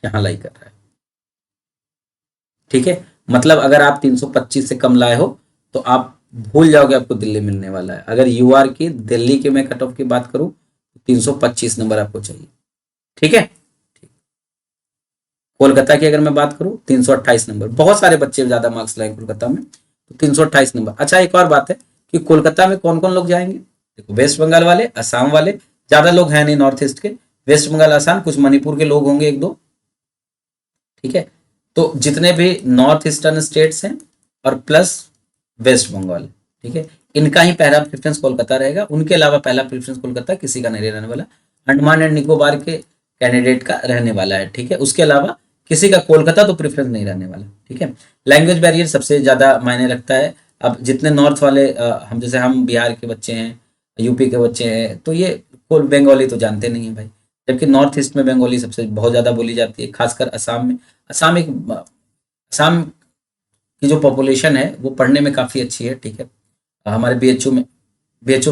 यहाँ लाई कर रहा है। ठीक है, मतलब अगर आप 325 से कम लाए हो तो आप भूल जाओगे आपको दिल्ली मिलने वाला है। अगर यूआर की दिल्ली के मैं कट ऑफ की बात करूं तो 325 नंबर आपको चाहिए। ठीक है, कोलकाता की अगर मैं बात करूं 328 नंबर, बहुत सारे बच्चे ज्यादा मार्क्स लाए कोलकाता में, तो 328 नंबर। अच्छा एक और बात है कि कोलकाता में कौन कौन लोग जाएंगे, देखो वेस्ट बंगाल वाले, असम वाले, ज्यादा लोग हैं नहीं नॉर्थ ईस्ट के, वेस्ट बंगाल असम, कुछ मणिपुर के लोग होंगे 1-2। ठीक है, तो जितने भी नॉर्थ ईस्टर्न स्टेट्स हैं और प्लस वेस्ट बंगाल, ठीक है, इनका ही पहला प्रेफरेंस कोलकाता रहेगा। उनके अलावा पहला प्रेफरेंस कोलकाता किसी का नहीं रहने वाला, अंडमान एंड निकोबार के कैंडिडेट का रहने वाला है। ठीक है, उसके अलावा किसी का कोलकाता तो प्रेफरेंस नहीं रहने वाला। ठीक है, लैंग्वेज बैरियर सबसे ज्यादा मायने रखता है। अब जितने नॉर्थ वाले हम जैसे हम बिहार के बच्चे हैं, यूपी के बच्चे हैं, तो ये बंगाली तो जानते नहीं है भाई, जबकि नॉर्थ ईस्ट में बंगाली सबसे बहुत ज्यादा बोली जाती है, खासकर असम में। असम एक असम की जो पॉपुलेशन है वो पढ़ने में काफ़ी अच्छी है। ठीक है, हमारे बीएचयू में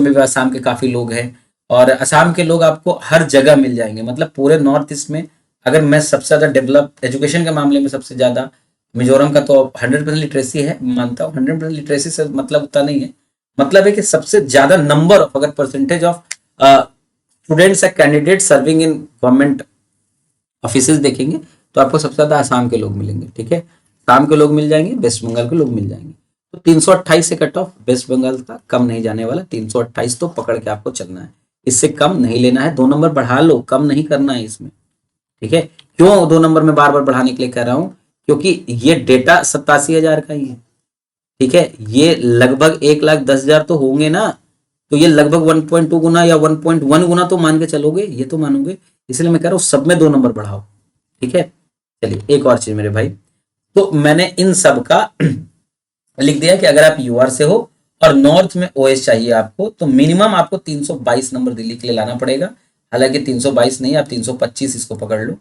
भी असम के काफ़ी लोग हैं, और असम के लोग आपको हर जगह मिल जाएंगे। मतलब पूरे नॉर्थ ईस्ट में अगर मैं सबसे ज़्यादा डेवलप एजुकेशन के मामले में सबसे ज़्यादा मिजोरम का तो 100% लिटरेसी है, मानता हूँ। 100% लिटरेसी से मतलब उतना नहीं है, मतलब है कि सबसे ज़्यादा नंबर ऑफ, अगर percentage of students and candidate serving in government office देखेंगे तो आपको सबसे ज्यादा आसाम के लोग मिलेंगे। ठीक है, आसाम के लोग मिल जाएंगे, वेस्ट बंगाल के लोग मिल जाएंगे। तो 328 से कट ऑफ, वेस्ट बंगाल का कम नहीं जाने वाला, 328 तो पकड़ के आपको चलना है, इससे कम नहीं लेना है। 2 नंबर बढ़ा लो, कम नहीं करना है इसमें। ठीक है, क्यों 2 नंबर में बार बार बढ़ाने के लिए कह रहा हूं, क्योंकि ये डेटा 87,000 का ही है। ठीक है, ये लगभग 1,10,000 तो होंगे ना, तो ये लगभग 1.2 गुना या 1.1 गुना तो मान के चलोगे, ये तो मानोगे, इसलिए मैं कह रहा हूँ सब में 2 नंबर बढ़ाओ। ठीक है, चलिए एक और चीज मेरे भाई, तो मैंने इन सब का लिख दिया कि अगर आप यूआर से हो और नॉर्थ में ओएस चाहिए आपको, तो मिनिमम आपको 322 नंबर दिल्ली के लिए लाना पड़ेगा। हालांकि 322 नहीं, आप 325 इसको पकड़ लो।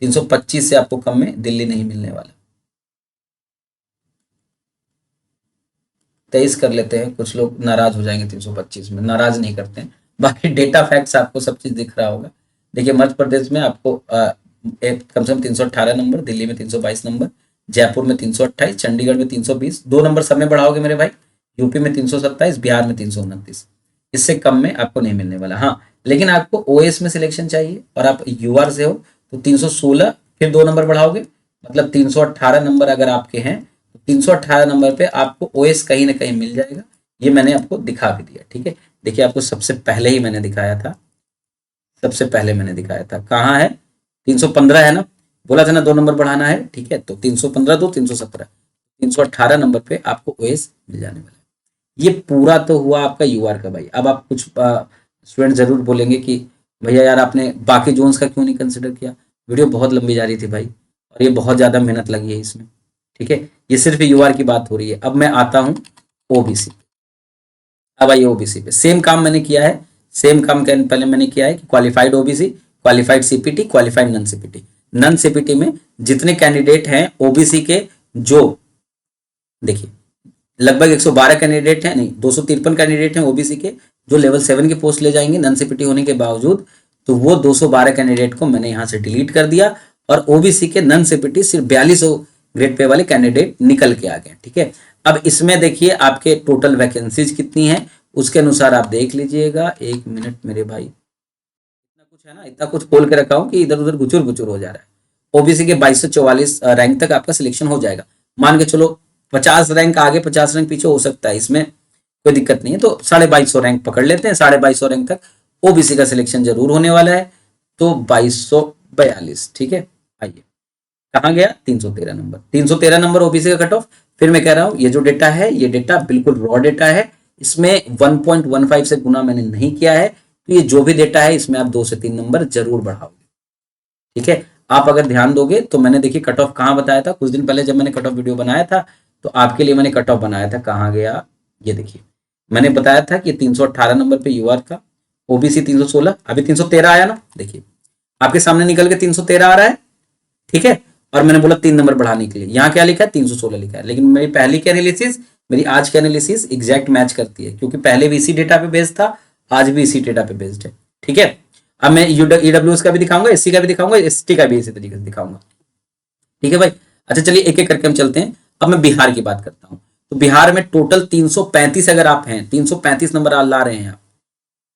325 से आपको कम में दिल्ली नहीं मिलने वाला। 23 कर लेते हैं, कुछ लोग नाराज हो जाएंगे 325 में, नाराज नहीं करते हैं। बाकी डेटा फैक्ट्स आपको सब चीज दिख रहा होगा। देखिए मध्य प्रदेश में आपको कम से कम 318 नंबर, दिल्ली में 322 नंबर, जयपुर में 328, चंडीगढ़ में 320, 2 नंबर सब में बढ़ाओगे मेरे भाई। यूपी में 327, बिहार में 329। इससे कम में आपको नहीं मिलने वाला। हाँ, लेकिन आपको ओएस में सिलेक्शन चाहिए और आप यूआर से हो तो 316, फिर 2 नंबर बढ़ाओगे, मतलब 318 नंबर अगर आपके हैं तो 318 नंबर पे आपको ओएस कहीं ना कहीं मिल जाएगा। ये मैंने आपको दिखा भी दिया, ठीक है। देखिए आपको सबसे पहले ही मैंने दिखाया था, सबसे पहले मैंने दिखाया था, कहाँ है, 315 है ना, बोला था ना 2 नंबर बढ़ाना है, ठीक है। तो 315 दो 317, 318 नंबर पे आपको ओएस मिल जाने वाला है। ये पूरा तो हुआ आपका यूआर का भाई। अब आप कुछ स्टूडेंट जरूर बोलेंगे कि भैया यार आपने बाकी जोन्स का क्यों नहीं कंसिडर किया। वीडियो बहुत लंबी जा रही थी भाई, और ये बहुत ज्यादा मेहनत लगी है इसमें, ठीक है। ये सिर्फ यूआर की बात हो रही है। अब मैं आता हूँ ओबीसी। अब आइए ओबीसी पे, सेम काम मैंने किया है। सेम काम पहले मैंने किया है कि qualified OBC, qualified CPT, qualified non CPT. Non CPT में जितने कैंडिडेट हैं ओबीसी के, जो देखिए लगभग 112 कैंडिडेट हैं, नहीं 253 कैंडिडेट हैं ओबीसी के, जो लेवल 7 की पोस्ट ले जाएंगे नन सीपीटी होने के बावजूद। तो वो 212 कैंडिडेट को मैंने यहाँ से डिलीट कर दिया, और ओबीसी के नन सीपीटी सिर्फ 4200 ग्रेड पे वाले कैंडिडेट निकल के आ गए, ठीक है। अब इसमें देखिए आपके टोटल वैकेंसीज कितनी है, उसके अनुसार आप देख लीजिएगा। 1 मिनट मेरे भाई, इतना कुछ है ना, इतना कुछ खोल के रखा हूं कि इधर उधर गुचुर गुचुर हो जा रहा है। ओबीसी के 2244 रैंक तक आपका सिलेक्शन हो जाएगा। मान के चलो 50 रैंक आगे 50 रैंक पीछे हो सकता है, इसमें कोई दिक्कत नहीं है। तो 2250 रैंक पकड़ लेते हैं, 2250 रैंक तक ओबीसी का सिलेक्शन जरूर होने वाला है। तो 2242, ठीक है। आइए कहाँ गया, 313 नंबर, 313 नंबर ओबीसी का कट ऑफ। फिर मैं कह रहा हूं ये जो डेटा है, ये डेटा बिल्कुल रॉ डेटा है, इसमें 1.15 से गुना मैंने नहीं किया है। तो ये जो भी डेटा है इसमें आप 2 से 3 नंबर जरूर बढ़ाओगे, ठीक है। आप अगर ध्यान दोगे तो मैंने देखिए कट ऑफ कहाँ बताया था कुछ दिन पहले, जब मैंने कट ऑफ वीडियो बनाया था तो आपके लिए मैंने कट ऑफ बनाया था, कहाँ गया, ये देखिए मैंने बताया था कि 318 नंबर पे यूआर का, ओबीसी 316, अभी 313 आया ना, देखिए आपके सामने निकल के 313 आ रहा है, ठीक है। और मैंने बोला 3 नंबर बढ़ाने के लिए, यहाँ क्या लिखा है, 316 लिखा है। लेकिन मेरी पहली की एनालिसिस मेरी आज की एनालिसिस एग्जैक्ट मैच करती है, क्योंकि पहले भी इसी डेटा पे बेस्ड था, आज भी इसी डेटा पे बेस्ड है, ठीक है। अब मैं ईडब्ल्यूएस का भी दिखाऊंगा, एससी का भी दिखाऊंगा, एसटी का भी इसी तरीके से दिखाऊंगा, ठीक है भाई। अच्छा चलिए एक एक करके हम चलते हैं। अब मैं बिहार की बात करता हूँ। तो बिहार में टोटल 335 अगर आप हैं, 335 नंबर ला रहे हैं आप,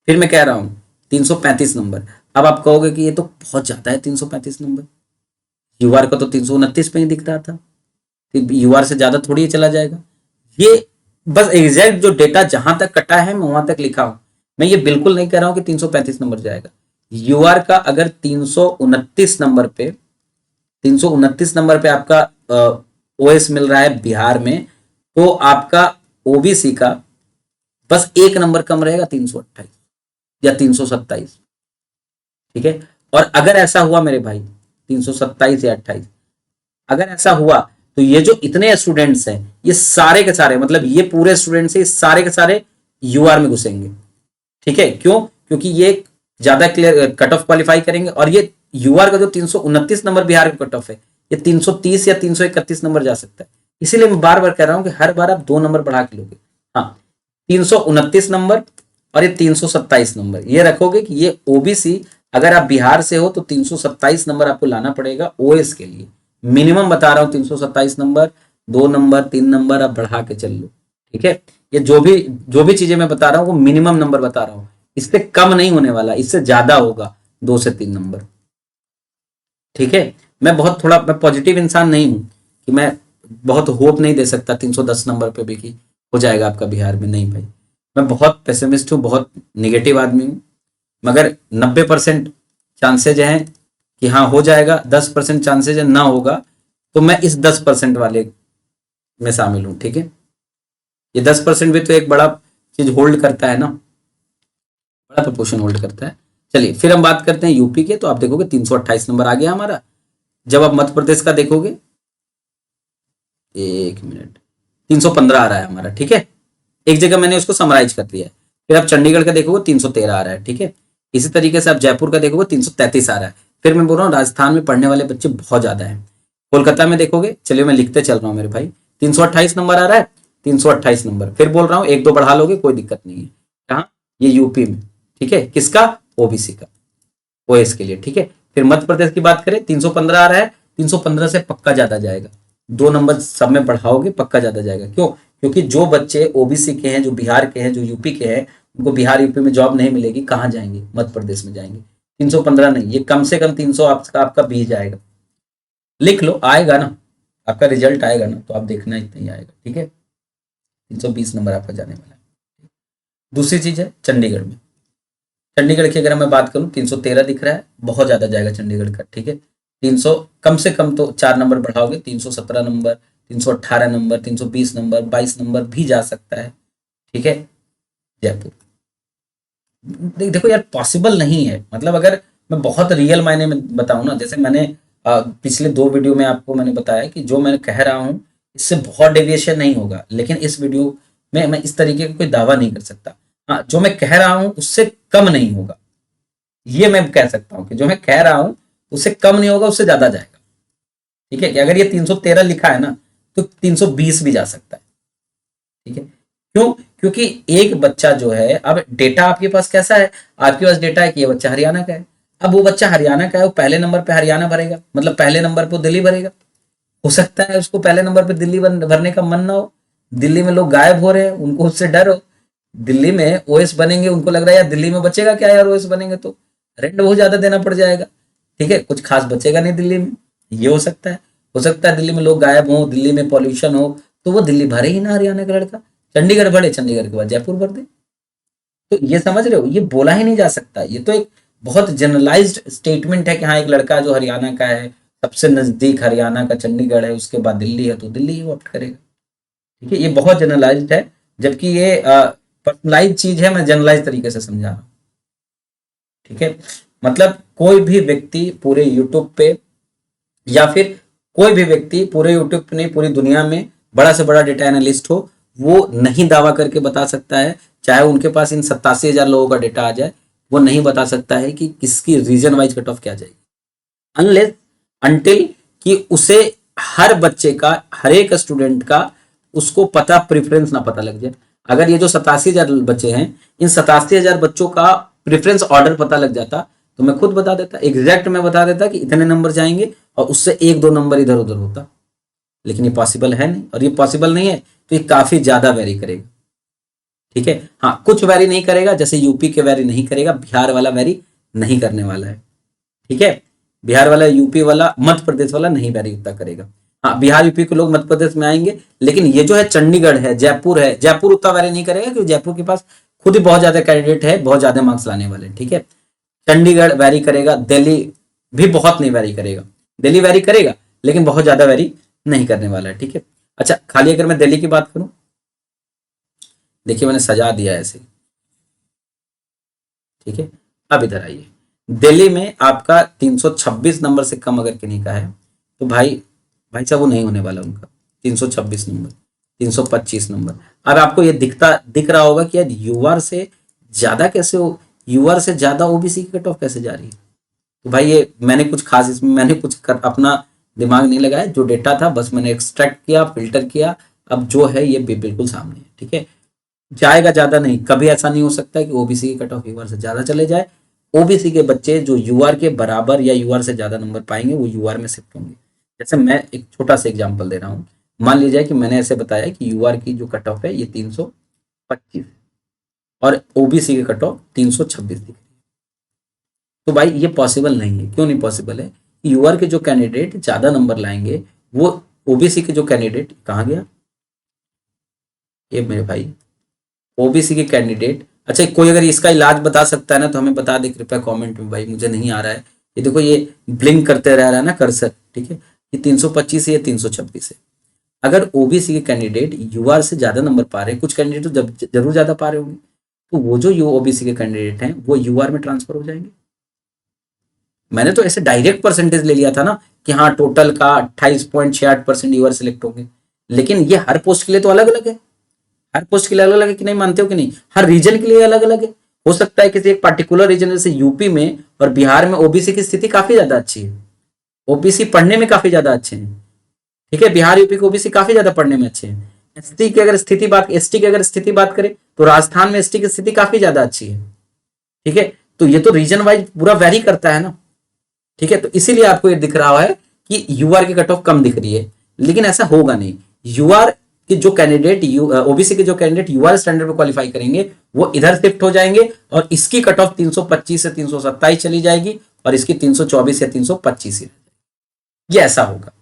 फिर मैं कह रहा हूँ 335 नंबर। अब आप कहोगे कि ये तो बहुत ज्यादा है 335 नंबर, यूआर का तो 329 पे ही दिख रहा था, यूआर से ज्यादा थोड़ी चला जाएगा। ये बस एग्जैक्ट जो डेटा जहां तक कटा है मैं वहां तक लिखा हूं। मैं ये बिल्कुल नहीं कह रहा हूं कि 335 नंबर जाएगा। यूआर का अगर 329 नंबर पे, 329 नंबर पे आपका ओएस मिल रहा है बिहार में, तो आपका ओबीसी का बस 1 नंबर कम रहेगा, 328 या 327, ठीक है। और अगर ऐसा हुआ मेरे भाई 327 या 28, अगर ऐसा हुआ तो ये जो इतने स्टूडेंट्स हैं ये सारे के सारे, मतलब ये पूरे स्टूडेंट्स ये सारे के सारे यूआर में घुसेंगे, ठीक है। क्यों, क्योंकि ये ज्यादा क्लियर कट ऑफ क्वालिफाई करेंगे। और ये यूआर का जो 329 नंबर बिहार का कट ऑफ है, ये 330 या 331 नंबर जा सकता है। इसीलिए मैं बार बार कह रहा हूं कि हर बार आप 2 नंबर बढ़ा के लोगे। हाँ, 329 नंबर और ये 327 नंबर ये रखोगे कि ये ओबीसी, अगर आप बिहार से हो तो 327 नंबर आपको लाना पड़ेगा ओएस के लिए। मिनिमम बता रहा हूं 327 नंबर, 2 नंबर 3 नंबर आप बढ़ा के चल लो, ठीक है। ये जो भी चीजें मैं बता रहा हूँ वो मिनिमम नंबर बता रहा हूँ, इससे कम नहीं होने वाला, इससे ज्यादा होगा 2 से 3 नंबर, ठीक है। मैं पॉजिटिव इंसान नहीं हूं कि मैं बहुत होप नहीं दे सकता 310 नंबर पे भी कि हो जाएगा आपका बिहार में, नहीं भाई। मैं बहुत पेसिमिस्ट हूँ, बहुत निगेटिव आदमी हूँ। मगर 90% चांसेज हैं कि हाँ हो जाएगा, 10% चांसेज है ना होगा, तो मैं इस 10% वाले में शामिल हूँ, ठीक है। ये 10% भी तो एक बड़ा चीज होल्ड करता है ना, बड़ा प्रपोर्शन होल्ड करता है। चलिए फिर हम बात करते हैं यूपी के। तो आप देखोगे 328 नंबर आ गया हमारा। जब आप मध्य प्रदेश का देखोगे, 1 मिनट, 315 आ रहा है हमारा, ठीक है। एक जगह मैंने उसको समराइज कर दिया है। फिर आप चंडीगढ़ का देखोगे 313 आ रहा है, ठीक है। इसी तरीके से आप जयपुर का देखोगे 333 आ रहा है। फिर मैं बोल रहा हूँ राजस्थान में पढ़ने वाले बच्चे बहुत ज्यादा है। कोलकाता में देखोगे, चलिए मैं लिखते चल रहा हूँ मेरे भाई, 328 नंबर आ रहा है, 328 नंबर। फिर बोल रहा हूँ एक दो बढ़ा लोगे कोई दिक्कत नहीं है। कहाँ? ये यूपी में, ठीक है। किसका? ओबीसी का, ओएस के लिए, ठीक है। फिर मध्य प्रदेश की बात करें, 315 आ रहा है, 315 से पक्का ज्यादा जाएगा। 2 नंबर सब में बढ़ाओगे पक्का ज्यादा जाएगा। क्यों? क्योंकि जो बच्चे ओबीसी के हैं, जो बिहार के हैं, जो यूपी के हैं, उनको बिहार यूपी में जॉब नहीं मिलेगी, कहाँ जाएंगे? मध्य प्रदेश में जाएंगे। 315 नहीं, ये कम से कम 300 आपका भी जाएगा। लिख लो, आएगा ना, आपका रिजल्ट आएगा ना, तो आप देखना इतना ही आएगा, ठीक है। 320 नंबर आपका जाने वाला है। दूसरी चीज है चंडीगढ़ में। चंडीगढ़ की अगर मैं बात करूं, 313 दिख रहा है, बहुत ज्यादा जाएगा चंडीगढ़ का, ठीक है। 300 कम से कम तो 4 नंबर बढ़ाओगे, 317 नंबर, 318 नंबर, 320 नंबर, 22 नंबर भी जा सकता है, ठीक है। जयपुर, देखो यार, पॉसिबल नहीं है। मतलब अगर मैं बहुत रियल मायने में बताऊं ना, जैसे मैंने पिछले 2 वीडियो में आपको मैंने बताया कि जो मैं कह रहा हूं इससे बहुत डेविएशन नहीं होगा, लेकिन इस वीडियो में मैं इस तरीके का कोई दावा नहीं कर सकता। हाँ, जो मैं कह रहा हूं उससे कम नहीं होगा, ये मैं कह सकता हूँ कि जो मैं कह रहा हूं उससे कम नहीं होगा, उससे ज्यादा जाएगा, ठीक है। कि अगर ये 313 लिखा है ना, तो 320 भी जा सकता है, ठीक है। क्यों? क्योंकि एक बच्चा जो है, अब डेटा आपके पास कैसा है, आपके पास डेटा है कि ये बच्चा हरियाणा का है। अब वो बच्चा हरियाणा का है, वो पहले नंबर पे हरियाणा भरेगा, मतलब पहले नंबर पे वो दिल्ली भरेगा। हो सकता है उसको पहले नंबर पे दिल्ली भरने का मन ना हो, दिल्ली में लोग गायब हो रहे हैं, उनको उससे डर हो। दिल्ली में ओएस बनेंगे, उनको लग रहा है यार दिल्ली में बचेगा क्या यार, ओएस बनेंगे तो रेंट बहुत ज्यादा देना पड़ जाएगा, ठीक है, कुछ खास बचेगा नहीं दिल्ली में। ये हो सकता है। हो सकता है दिल्ली में लोग गायब हो, दिल्ली में पॉल्यूशन हो, तो वो दिल्ली भरे ही ना हरियाणा का लड़का, चंडीगढ़ भरे, चंडीगढ़ के बाद जयपुर भर दे। तो ये समझ रहे हो, ये बोला ही नहीं जा सकता। ये तो एक बहुत जनरलाइज्ड स्टेटमेंट है कि हाँ एक लड़का जो हरियाणा का है, सबसे नजदीक हरियाणा का चंडीगढ़ है, उसके बाद दिल्ली है, तो दिल्ली ही ऑप्ट करेगा, ठीक है। ये बहुत जनरलाइज्ड है, जबकि ये पर्सनलाइज चीज है, मैं जनरलाइज तरीके से समझा रहा हूँ, ठीक है। मतलब कोई भी व्यक्ति पूरे यूट्यूब पे, या फिर कोई भी व्यक्ति पूरे यूट्यूब पे नहीं, पूरी दुनिया में बड़ा से बड़ा डेटा एनालिस्ट हो, वो नहीं दावा करके बता सकता है, चाहे उनके पास इन 87,000 लोगों का डेटा आ जाए, वो नहीं बता सकता है कि किसकी रीजन वाइज कट ऑफ क्या जाएगी, अनलेस अनटिल कि उसे हर बच्चे का, हर एक स्टूडेंट का उसको पता, प्रेफरेंस ना पता लग जाए। अगर ये जो 87,000 बच्चे हैं, इन 87,000 बच्चों का प्रेफरेंस ऑर्डर पता लग जाता, तो मैं खुद बता देता, एग्जैक्ट मैं बता देता कि इतने नंबर जाएंगे, और उससे एक दो नंबर इधर उधर होता। लेकिन ये पॉसिबल है नहीं, और ये पॉसिबल नहीं है तो ये काफी ज्यादा वेरी करेगा, ठीक है। हाँ, कुछ वेरी नहीं करेगा, जैसे यूपी के वेरी नहीं करेगा, बिहार वाला वेरी नहीं करने वाला है, ठीक है। बिहार वाला, यूपी वाला, मध्य प्रदेश वाला नहीं वेरी उतना करेगा। हाँ, बिहार यूपी के लोग मध्य प्रदेश में आएंगे, लेकिन ये जो है चंडीगढ़ है, जयपुर है, जयपुर उतना वेरी नहीं करेगा, क्योंकि जयपुर के पास खुद ही बहुत ज्यादा कैंडिडेट है, बहुत ज्यादा मार्क्स लाने वाले, ठीक है। चंडीगढ़ वेरी करेगा, दिल्ली भी बहुत नहीं वेरी करेगा, दिल्ली वेरी करेगा लेकिन बहुत ज्यादा वेरी नहीं करने वाला है, ठीक है। अच्छा, खाली अगर मैं दिल्ली की बात करूं, देखिए मैंने सजा दिया है ऐसे, ठीक है। अब इधर आइए, दिल्ली में आपका 326 नंबर से कम अगर किन्हीं का है, तो भाई भाई साहब वो नहीं होने वाला उनका, 326 नंबर, 325 नंबर। अब आपको ये दिख रहा होगा कि यार यूआर से ज्यादा कैसे हो, यूआर से ज्यादा ओबीसी की कट ऑफ कैसे जा रही है। तो भाई ये मैंने कुछ खास इसमें मैंने अपना दिमाग नहीं लगाया, जो डेटा था बस मैंने एक्सट्रैक्ट किया, फिल्टर किया। अब जो है ये बिल्कुल सामने है, ठीक है। जाएगा ज्यादा नहीं, कभी ऐसा नहीं हो सकता कि ओबीसी की कट ऑफ यूआर से ज्यादा चले जाए। ओबीसी के बच्चे जो यूआर के बराबर या यूआर से ज्यादा नंबर पाएंगे, वो यूआर में शिफ्ट होंगे। जैसे मैं एक छोटा सा एग्जांपल दे रहा हूँ, मान लीजिए कि मैंने ऐसे बताया कि यूआर की जो कट ऑफ है ये 325, और ओबीसी की कट ऑफ 326 दिख रही है। तो भाई ये पॉसिबल नहीं है। क्यों नहीं पॉसिबल है? यूआर के जो कैंडिडेट ज्यादा नंबर लाएंगे, वो ओबीसी के जो कैंडिडेट, कहाँ गया ये मेरे भाई, ओबीसी के कैंडिडेट। अच्छा, कोई अगर इसका इलाज बता सकता है ना, तो हमें बता दे कृपया कमेंट में, भाई मुझे नहीं आ रहा है। ये देखो, ये ब्लिंक करते रह रहा है ना कर्सर, ठीक है। ये 325 है, ये 326 है। अगर ओबीसी के कैंडिडेट यूआर से ज्यादा नंबर पा रहे हैं, कुछ कैंडिडेट तो जरूर ज्यादा पा रहे होंगे, तो वो जो यू ओबीसी के कैंडिडेट हैं वो यूआर में ट्रांसफर हो जाएंगे। मैंने तो ऐसे डायरेक्ट परसेंटेज ले लिया था ना कि हाँ टोटल का 28.68% यूआर सिलेक्ट होंगे, लेकिन ये हर पोस्ट के लिए तो अलग अलग है। हर पोस्ट के लिए अलग अलग है कि नहीं, मानते हो कि नहीं? हर रीजन के लिए अलग अलग है। हो सकता है किसी एक पार्टिकुलर रीजन जैसे यूपी में और बिहार में ओबीसी की स्थिति काफी ज्यादा अच्छी है, ओबीसी पढ़ने में काफी ज्यादा अच्छे हैं। ठीक है, बिहार यूपी को ओबीसी काफी ज्यादा पढ़ने में अच्छे हैं। एसटी की अगर स्थिति बात करें तो राजस्थान में एसटी की स्थिति काफी ज्यादा अच्छी है। ठीक है, तो ये तो रीजन वाइज पूरा वेरी करता है ना। ठीक है, तो इसीलिए आपको ये दिख रहा है कि यूआर की कट ऑफ कम दिख रही है, लेकिन ऐसा होगा नहीं। यूआर के जो कैंडिडेट ओबीसी के जो कैंडिडेट यूआर स्टैंडर्ड पे क्वालिफाई करेंगे वो इधर शिफ्ट हो जाएंगे और इसकी कट ऑफ 325 से 327 चली जाएगी और इसकी 324 या 325 ही। ये ऐसा होगा।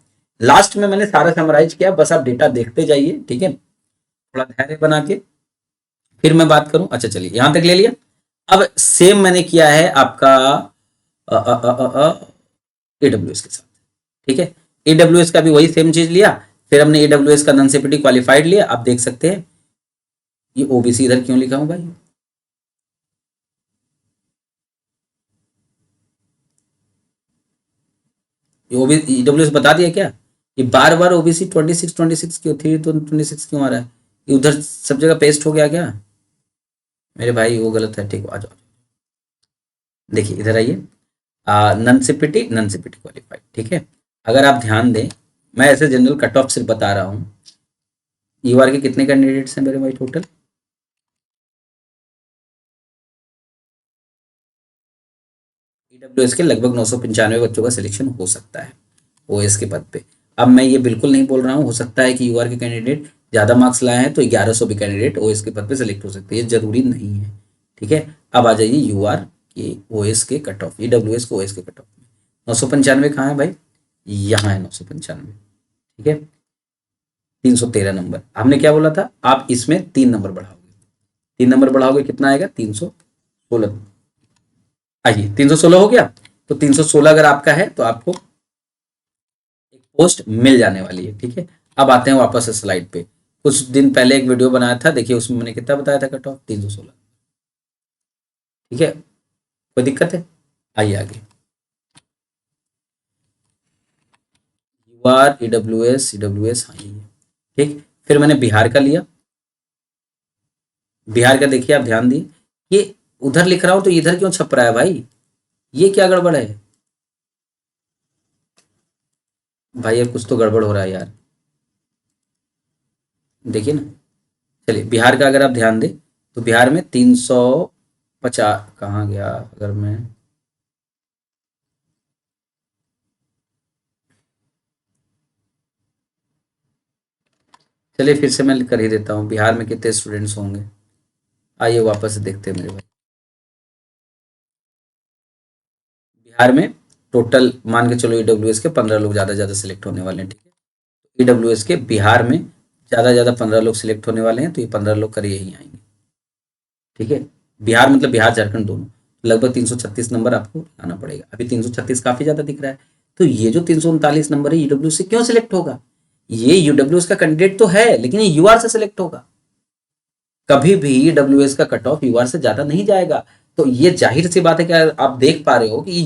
लास्ट में मैंने सारा समराइज किया, बस आप डेटा देखते जाइए। ठीक है, थोड़ा धैर्य बना के फिर मैं बात करूं। अच्छा चलिए, यहां तक ले लिया। अब सेम मैंने किया है आपका एडब्ल्यूएस के साथ। ठीक है, एडब्ल्यूएस का भी वही सेम चीज लिया। फिर हमने एडब्ल्यूएस का नॉन सीपीटी क्वालिफाइड लिया। आप देख सकते हैं ये ओबीसी इधर क्यों लिखा हूं भाई, ये ओबीसी ईडब्ल्यूएस बता दिया क्या? ये बार बार ओबीसी 26 क्यों थी, तो 26 क्यों आ रहा है? ये उधर सब जगह पेस्ट हो गया क्या मेरे भाई? वो गलत है। ठीक है, आ जाओ। देखिए इधर आइए, नन सीपीटी क्वालिफाइड। ठीक है, अगर आप ध्यान दें, मैं ऐसे जनरल कट ऑफ सिर्फ बता रहा हूँ। यूआर के कितने कैंडिडेट्स हैं मेरे भाई टोटल? ईडब्ल्यूएस के लगभग 995 बच्चों का सिलेक्शन हो सकता है ओएस के पद पे। अब मैं ये बिल्कुल नहीं बोल रहा हूँ, हो सकता है कि यूआर के कैंडिडेट ज़्यादा मार्क्स लाए हैं तो 1100 भी कैंडिडेट ओएस के पद पे सिलेक्ट हो सकते हैं, ये जरूरी नहीं है। ठीक है, अब आ जाइए यूआर के ओएस के कट ऑफ, ईडब्ल्यूएस को ओएस के कट ऑफ में 995 कहाँ है भाई? यहाँ है 995। ठीक है, 313 नंबर। हमने क्या बोला था, आप इसमें 3 नंबर बढ़ाओगे, 3 नंबर बढ़ाओगे कितना आएगा? 316। आइए 316 हो गया। तो 316 अगर आपका है तो आपको एक पोस्ट मिल जाने वाली है। ठीक है, अब आते हैं वापस स्लाइड पे। कुछ दिन पहले एक वीडियो बनाया था, देखिए उसमें मैंने कितना बताया था कट ऑफ? 316। ठीक है, कोई दिक्कत है? आइए आगे। यूआर ईडब्ल्यूएस हाँ यही है। ठीक, फिर मैंने बिहार का लिया। बिहार का देखिए, आप ध्यान दिए, ये उधर लिख रहा हूं तो इधर क्यों छप रहा है भाई? ये क्या गड़बड़ है भाई? यार कुछ तो गड़बड़ हो रहा है यार, देखिए ना। चलिए बिहार का अगर आप ध्यान दें तो बिहार में 350 कहाँ गया? अगर मैं, चलिए फिर से मैं कर ही देता हूँ, बिहार में कितने स्टूडेंट्स होंगे। आइए वापस से देखते हैं मेरे भाई। बिहार में टोटल मान के चलो ईडब्ल्यूएस के 15 लोग ज़्यादा सिलेक्ट होने वाले हैं। ठीक है, ईडब्ल्यूएस के बिहार में ज़्यादा 15 लोग सिलेक्ट होने वाले हैं, तो ये 15 लोग कर यही आएंगे। ठीक है, बिहार मतलब बिहार झारखंड दोनों। लगभग 336 नंबर आपको आना पड़ेगा। अभी 336 काफी ज्यादा दिख रहा है, तो ये जो 339 नंबर है यूडब्ल्यू से क्यों सिलेक्ट होगा? ये यूडब्ल्यू का कैंडिडेट तो है, लेकिन ये यूआर से सिलेक्ट होगा। कभी भी डब्ल्यू का कट ऑफ यूआर से ज्यादा नहीं जाएगा। तो ये जाहिर सी बात है कि आप देख पा रहे हो कि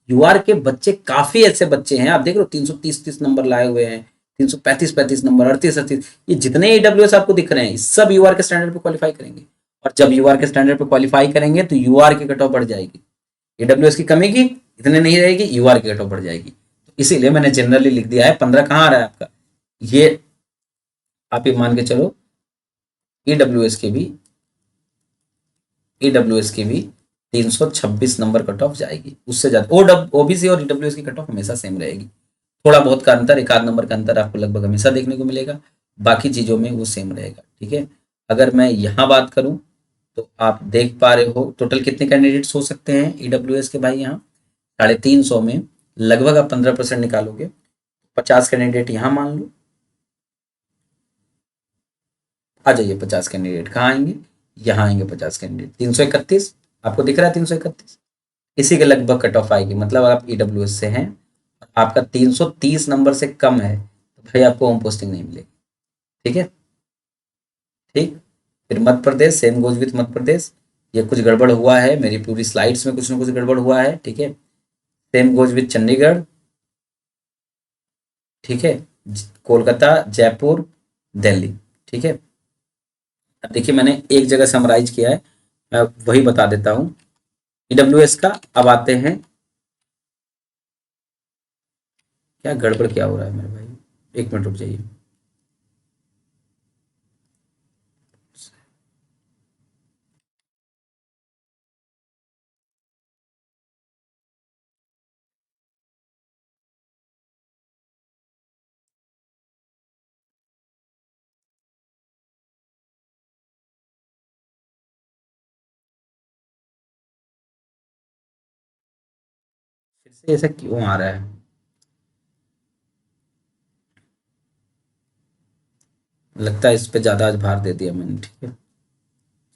यूआर के बच्चे काफी ऐसे बच्चे हैं। आप देख रहे हो 330 नंबर लाए हुए हैं, 335 नंबर, 38 ये जितने ईडब्ल्यूएस आपको दिख रहे हैं सब यूआर के स्टैंडर्ड पे क्वालिफाई करेंगे। और जब यूआर के स्टैंडर्ड पे क्वालिफाई करेंगे तो यूआर की कट ऑफ बढ़ जाएगी। ईडब्ल्यूएस की कमी की इतने नहीं रहेगी, यूआर की कट ऑफ बढ़ जाएगी। तो इसीलिए मैंने जनरली लिख दिया है 15 कहाँ आ रहा है आपका? ये आप ये मान के चलो ईडब्ल्यूएस के भी ईडब्ल्यूएस की भी 326 नंबर कट ऑफ जाएगी, उससे ज्यादा ओबीसी और ईडब्ल्यूएस की कट ऑफ हमेशा सेम रहेगी। थोड़ा बहुत का अंतर, एक आध नंबर का अंतर आपको लगभग हमेशा देखने को मिलेगा, बाकी चीजों में वो सेम रहेगा। ठीक है, अगर मैं यहाँ बात करूँ तो आप देख पा रहे हो टोटल कितने कैंडिडेट्स हो सकते हैं ईडब्ल्यूएस के भाई? यहाँ 350 में लगभग आप 15% निकालोगे, 50 कैंडिडेट यहाँ मान लो। आ जाइए, 50 कैंडिडेट कहाँ आएंगे? यहाँ आएंगे 50 कैंडिडेट। 331 आपको दिख रहा है, 331 इसी के लगभग कट ऑफ आएगी। मतलब आप ईडब्ल्यूएस से हैं, आपका 330 नंबर से कम है तो भाई आपको होम पोस्टिंग नहीं मिलेगी। ठीक है, ठीक। फिर Madhya Pradesh, same goes with Madhya Pradesh. ये कुछ गड़बड़ हुआ है मेरी पूरी स्लाइड्स में, कुछ ना कुछ गड़बड़ हुआ है। ठीक है, सेम गोज विथ चंडीगढ़। ठीक है, कोलकाता, जयपुर, दिल्ली। ठीक है, अब देखिए मैंने एक जगह समराइज किया है, मैं वही बता देता हूँ ईडब्ल्यूएस का। अब आते हैं, क्या गड़बड़ क्या हो रहा है मेरे भाई, एक मिनट रुक जाइए। फिर से ऐसा क्यों आ रहा है? लगता है इस पे ज़्यादा आज भार दे दिया मैंने, ठीक है।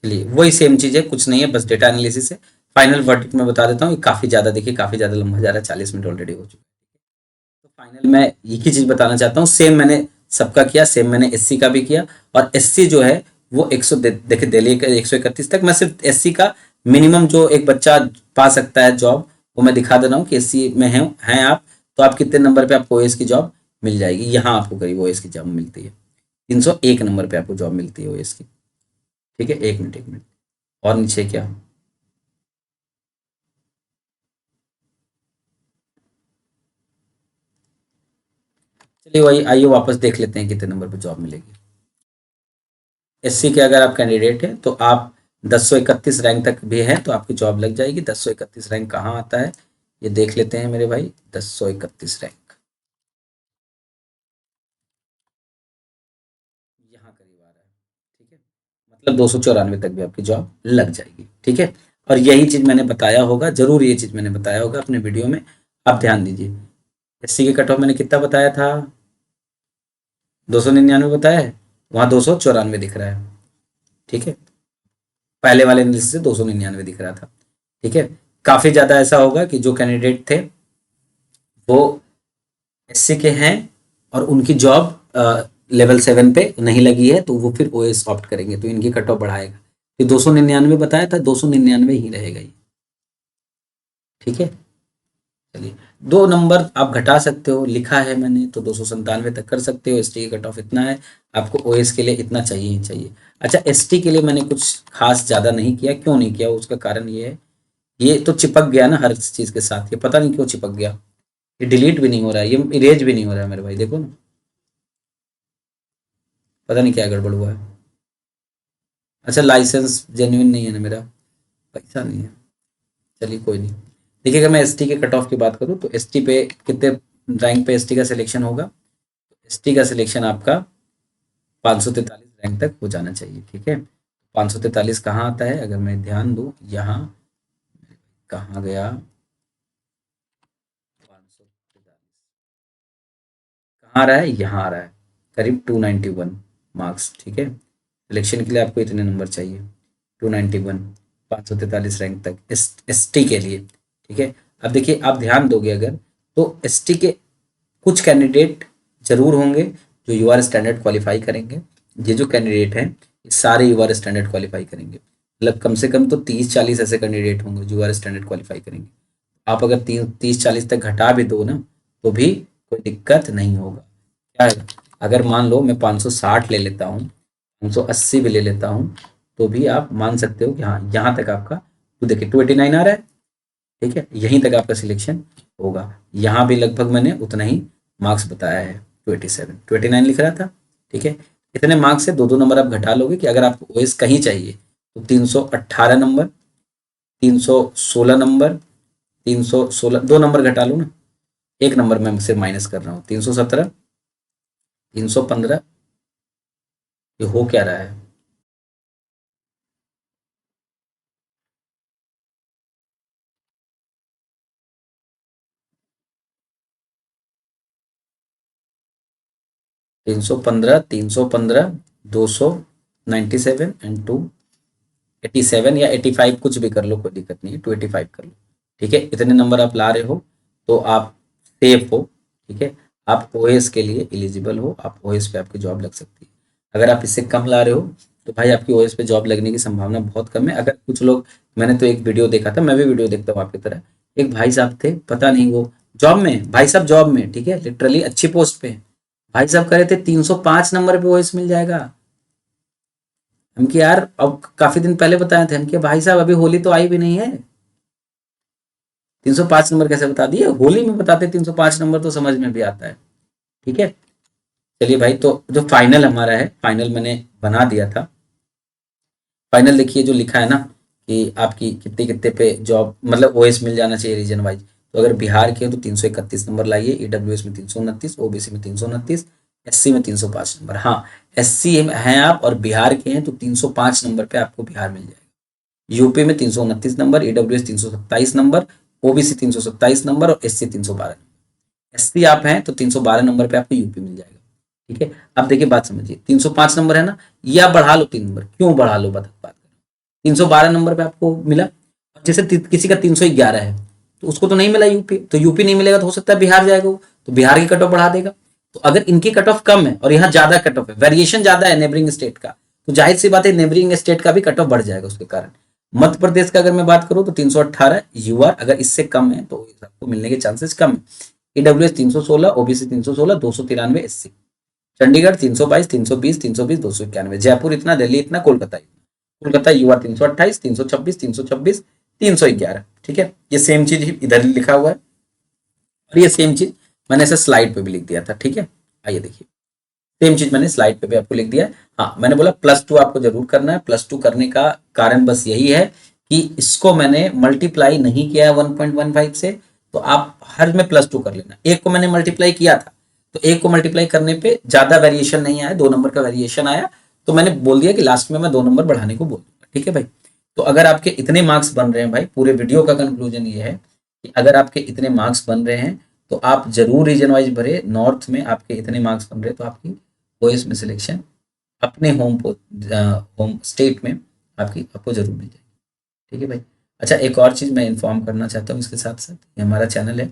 चलिए वही सेम चीज़ है, कुछ नहीं है, बस डेटा एनालिसिस है। फाइनल वर्डिक्ट में बता देता हूँ, ये काफ़ी ज़्यादा, देखिए काफ़ी ज़्यादा लंबा जा रहा है, 40 मिनट ऑलरेडी हो चुका है। तो फाइनल मैं एक ही चीज़ बताना चाहता हूँ, सेम मैंने सबका किया, सेम मैंने एससी का भी किया। और एससी जो है वो 100, देखिए दिल्ली का 131 तक, मैं सिर्फ एससी का मिनिमम जो एक बच्चा पा सकता है जॉब, वो मैं दिखा दे रहा हूँ कि एससी में हैं आप, तो आप कितने नंबर पे आपको ओएस की जॉब मिल जाएगी। यहाँ आपको करीब ओएस की जॉब मिलती है 301 नंबर पे आपको जॉब मिलती है ओएस की। ठीक है, एक मिनट एक मिनट, और नीचे क्या? चलिए वही, आइए वापस देख लेते हैं कितने नंबर पे जॉब मिलेगी। एससी के अगर आप कैंडिडेट हैं तो आप 1031 रैंक तक भी हैं तो आपकी जॉब लग जाएगी। 1031 रैंक कहाँ आता है, ये देख लेते हैं मेरे भाई। 1031 रैंक यहाँ करीब आ रहा है, ठीक है। मतलब 294 तक भी आपकी जॉब लग जाएगी, ठीक है। और यही चीज़ मैंने बताया होगा, जरूर ये चीज़ मैंने बताया होगा अपने वीडियो में। आप ध्यान दीजिए, एससी के कट ऑफ मैंने कितना बताया था, 299 बताया है, वहाँ 294 दिख रहा है, ठीक है। पहले वाले एनालिसिस से 299 दिख रहा था, ठीक है। काफ़ी ज़्यादा ऐसा होगा कि जो कैंडिडेट थे वो एससी के हैं और उनकी जॉब लेवल 7 पे नहीं लगी है, तो वो फिर ओएस ऑप्ट करेंगे, तो इनकी कट ऑफ बढ़ाएगा। ये 299 बताया था, 299 ही रहेगा ये, ठीक है। चलिए, 2 नंबर आप घटा सकते हो, लिखा है मैंने, तो 297 तक कर सकते हो। एसटी की कट ऑफ इतना है, आपको ओएस के लिए इतना चाहिए ही चाहिए। अच्छा, एसटी के लिए मैंने कुछ खास ज़्यादा नहीं किया, क्यों नहीं किया उसका कारण ये है, ये तो चिपक गया ना हर चीज़ के साथ, ये पता नहीं क्यों चिपक गया। ये डिलीट भी नहीं हो रहा है, ये इरेज भी नहीं हो रहा है मेरे भाई, देखो ना, पता नहीं क्या गड़बड़ हुआ है। अच्छा, लाइसेंस जेन्युइन नहीं है ना मेरा, पैसा नहीं है। चलिए कोई नहीं। देखिए अगर मैं एसटी के कट ऑफ की बात करूँ तो एसटी पे कितने रैंक पे एसटी का सिलेक्शन होगा, एसटी का सिलेक्शन आपका 543 रैंक तक हो जाना चाहिए, ठीक है। 543 कहाँ आता है, अगर मैं ध्यान दूँ यहाँ, कहाँ गया 543, कहाँ आ रहा है, यहाँ आ रहा है, करीब 291 मार्क्स, ठीक है। सिलेक्शन के लिए आपको इतने नंबर चाहिए, 291, 543 रैंक तक एस टी के लिए, ठीक है। अब देखिए आप ध्यान दोगे अगर, तो एस टी के कुछ कैंडिडेट जरूर होंगे जो यूआर स्टैंडर्ड क्वालिफाई करेंगे। ये जो कैंडिडेट हैं ये सारे यूआर स्टैंडर्ड क्वालिफाई करेंगे, मतलब कम से कम तो 30-40 ऐसे कैंडिडेट होंगे जो यूआर स्टैंडर्ड क्वालिफाई करेंगे। आप अगर 30-40 तक घटा भी दो ना, तो भी कोई दिक्कत नहीं होगा। क्या है, अगर मान लो मैं 560 ले लेता हूँ, 580 भी ले लेता हूँ, तो भी आप मान सकते हो कि हाँ यहाँ तक आपका, तो देखिए 289 आ रहा है, ठीक है, यहीं तक आपका सिलेक्शन होगा। यहाँ भी लगभग मैंने उतना ही मार्क्स बताया है, 27 29 लिख रहा था, ठीक है। इतने मार्क्स से 2-2 नंबर आप घटा लोगे कि अगर आपको ओएस कहीं चाहिए तो 318 नंबर, 316 नंबर, 316, 2 नंबर घटा लो ना, एक नंबर मैं सिर्फ माइनस कर रहा हूँ, 317, 315, ये हो क्या रहा है। 315, 315, 297 एंड 287 या 85, कुछ भी कर लो, कोई दिक्कत नहीं है, 285 कर लो, ठीक है। इतने नंबर आप ला रहे हो तो आप सेफ हो, ठीक है। आप ओएस के लिए एलिजिबल हो, आप ओएस पे आपकी जॉब लग सकती है। अगर आप इससे कम ला रहे हो तो भाई आपकी ओएस पे जॉब लगने की संभावना बहुत कम है। अगर कुछ लोग, मैंने तो एक वीडियो देखा था, मैं भी वीडियो देखता हूँ आपकी तरह, एक भाई साहब थे, पता नहीं वो जॉब में, भाई साहब जॉब में, ठीक है, लिटरली अच्छी पोस्ट पे, भाई साहब कह रहे थे 305 नंबर पे ओएस मिल जाएगा। हम कि यार अब काफी दिन पहले बताए थे, हम कि भाई साहब अभी होली तो आई भी नहीं है, 305 नंबर कैसे बता दिए? होली में बताते 305 नंबर तो समझ में भी आता है। ठीक है, चलिए भाई, तो जो फाइनल हमारा है, फाइनल मैंने बना दिया था। फाइनल देखिए जो लिखा है ना, कि आपकी कितने कितने पे जॉब मतलब ओएस मिल जाना चाहिए रीजन वाइज। तो अगर बिहार के हो तो 331 नंबर लाइए, ईडब्ल्यूएस में 329, ओबीसी में 329, एससी में 305 नंबर। हाँ, एससी हैं आप और बिहार के हैं तो 305 नंबर पे आपको बिहार मिल जाएगा। यूपी में 329 number, EWS 327 number, OBC 327 number और एससी 312। एससी आप हैं तो 312 नंबर पे आपको यूपी मिल जाएगा। ठीक है, अब देखिए बात समझिए, 305 नंबर है ना, या बढ़ा लो 3 नंबर, क्यों बढ़ा लो, बात 312 नंबर पे आपको मिला। जैसे किसी का 311 है तो उसको तो नहीं मिला यूपी, तो यूपी नहीं मिलेगा तो हो सकता है बिहार जाएगा वो, तो बिहार की कट ऑफ बढ़ा देगा। तो अगर इनकी कट ऑफ कम है और यहाँ ज्यादा कट ऑफ है, वेरिएशन ज्यादा है नेबरिंग स्टेट का, तो जाहिर सी बात है नेबरिंग स्टेट का भी कट ऑफ बढ़ जाएगा उसके कारण। मध्य प्रदेश का अगर मैं बात करूँ तो 318 यूआर, अगर इससे कम है तो आपको मिलने के चांसेस कम है। EWS 316, OBC 316, 293 SC. Chandigarh 322, 320, 320, 291, Jaipur इतना, दिल्ली इतना, कोलकाता इतना। कोलकाता यूआर 328, 326, 326, 311। ठीक है, ये सेम चीज इधर लिखा हुआ है और ये सेम चीज मैंने ऐसे स्लाइड पे भी लिख दिया था। ठीक है, आइए देखिए, सेम चीज मैंने स्लाइड पे भी आपको लिख दिया है। हाँ, मैंने बोला +2 आपको जरूर करना है। +2 करने का कारण बस यही है कि इसको मैंने मल्टीप्लाई नहीं किया है 1.15 से, तो आप हर में +2 कर लेना। एक को मैंने मल्टीप्लाई किया था, तो एक को मल्टीप्लाई करने पे ज्यादा वेरिएशन नहीं आया, 2 नंबर का वेरिएशन आया, तो मैंने बोल दिया कि लास्ट में मैं 2 नंबर बढ़ाने को बोल दूंगा। ठीक है भाई, तो अगर आपके इतने मार्क्स बन रहे हैं भाई, पूरे वीडियो का कंक्लूजन ये है कि अगर आपके इतने मार्क्स बन रहे हैं तो आप जरूर रीजन वाइज भरे। नॉर्थ में आपके इतने मार्क्स बन रहे हैं तो आपकी ओएस में सिलेक्शन अपने होम स्टेट में आपको जरूर मिल जाएगी। ठीक है भाई। अच्छा, एक और चीज़ मैं इन्फॉर्म करना चाहता हूँ इसके साथ साथ, ये हमारा चैनल है,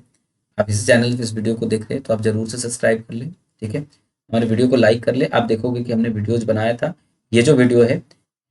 आप इस चैनल पे इस वीडियो को देख रहे हैं तो आप जरूर से सब्सक्राइब कर लें। ठीक है, हमारे वीडियो को लाइक कर ले। आप देखोगे कि हमने वीडियोज बनाया था, ये जो वीडियो है,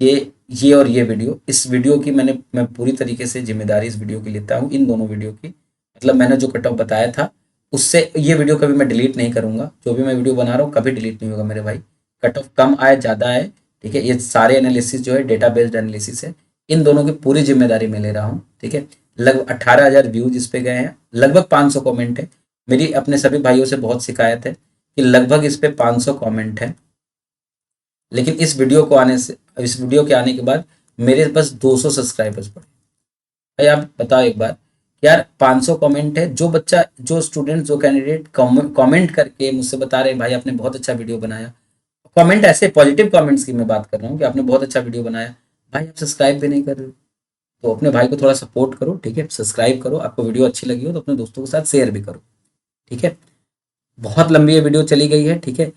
ये और ये वीडियो, इस वीडियो की मैं पूरी तरीके से जिम्मेदारी इस वीडियो की लेता हूँ, इन दोनों वीडियो की। मतलब मैंने जो कट ऑफ बताया था उससे ये वीडियो कभी मैं डिलीट नहीं करूंगा। जो भी मैं वीडियो बना रहा हूँ कभी डिलीट नहीं होगा मेरे भाई। कट ऑफ कम आए ज़्यादा आए, ठीक है, ये सारे एनालिसिस जो है डेटा बेस्ड एनालिसिस है, इन दोनों की पूरी जिम्मेदारी मैं ले रहा हूँ। ठीक है, लगभग 18,000 व्यूज इस पे गए हैं, लगभग 500 कमेंट है। मेरी अपने सभी भाइयों से बहुत शिकायत है कि लगभग इस पे 500 कमेंट है, लेकिन इस वीडियो के आने के बाद मेरे बस 200 सब्सक्राइबर्स बढ़े। भाई आप बताओ एक बार, यार 500 कमेंट है, जो बच्चा, जो स्टूडेंट, जो कैंडिडेट कमेंट करके मुझसे बता रहे हैं भाई आपने बहुत अच्छा वीडियो बनाया, कमेंट ऐसे पॉजिटिव कमेंट्स की मैं बात कर रहा हूँ कि आपने बहुत अच्छा वीडियो बनाया, भाई आप सब्सक्राइब भी नहीं कर रहे हो। तो अपने भाई को थोड़ा सपोर्ट करो। ठीक है, सब्सक्राइब करो, आपको वीडियो अच्छी लगी हो तो अपने दोस्तों के साथ शेयर भी करो। ठीक है, बहुत लंबी ये वीडियो चली गई है। ठीक है,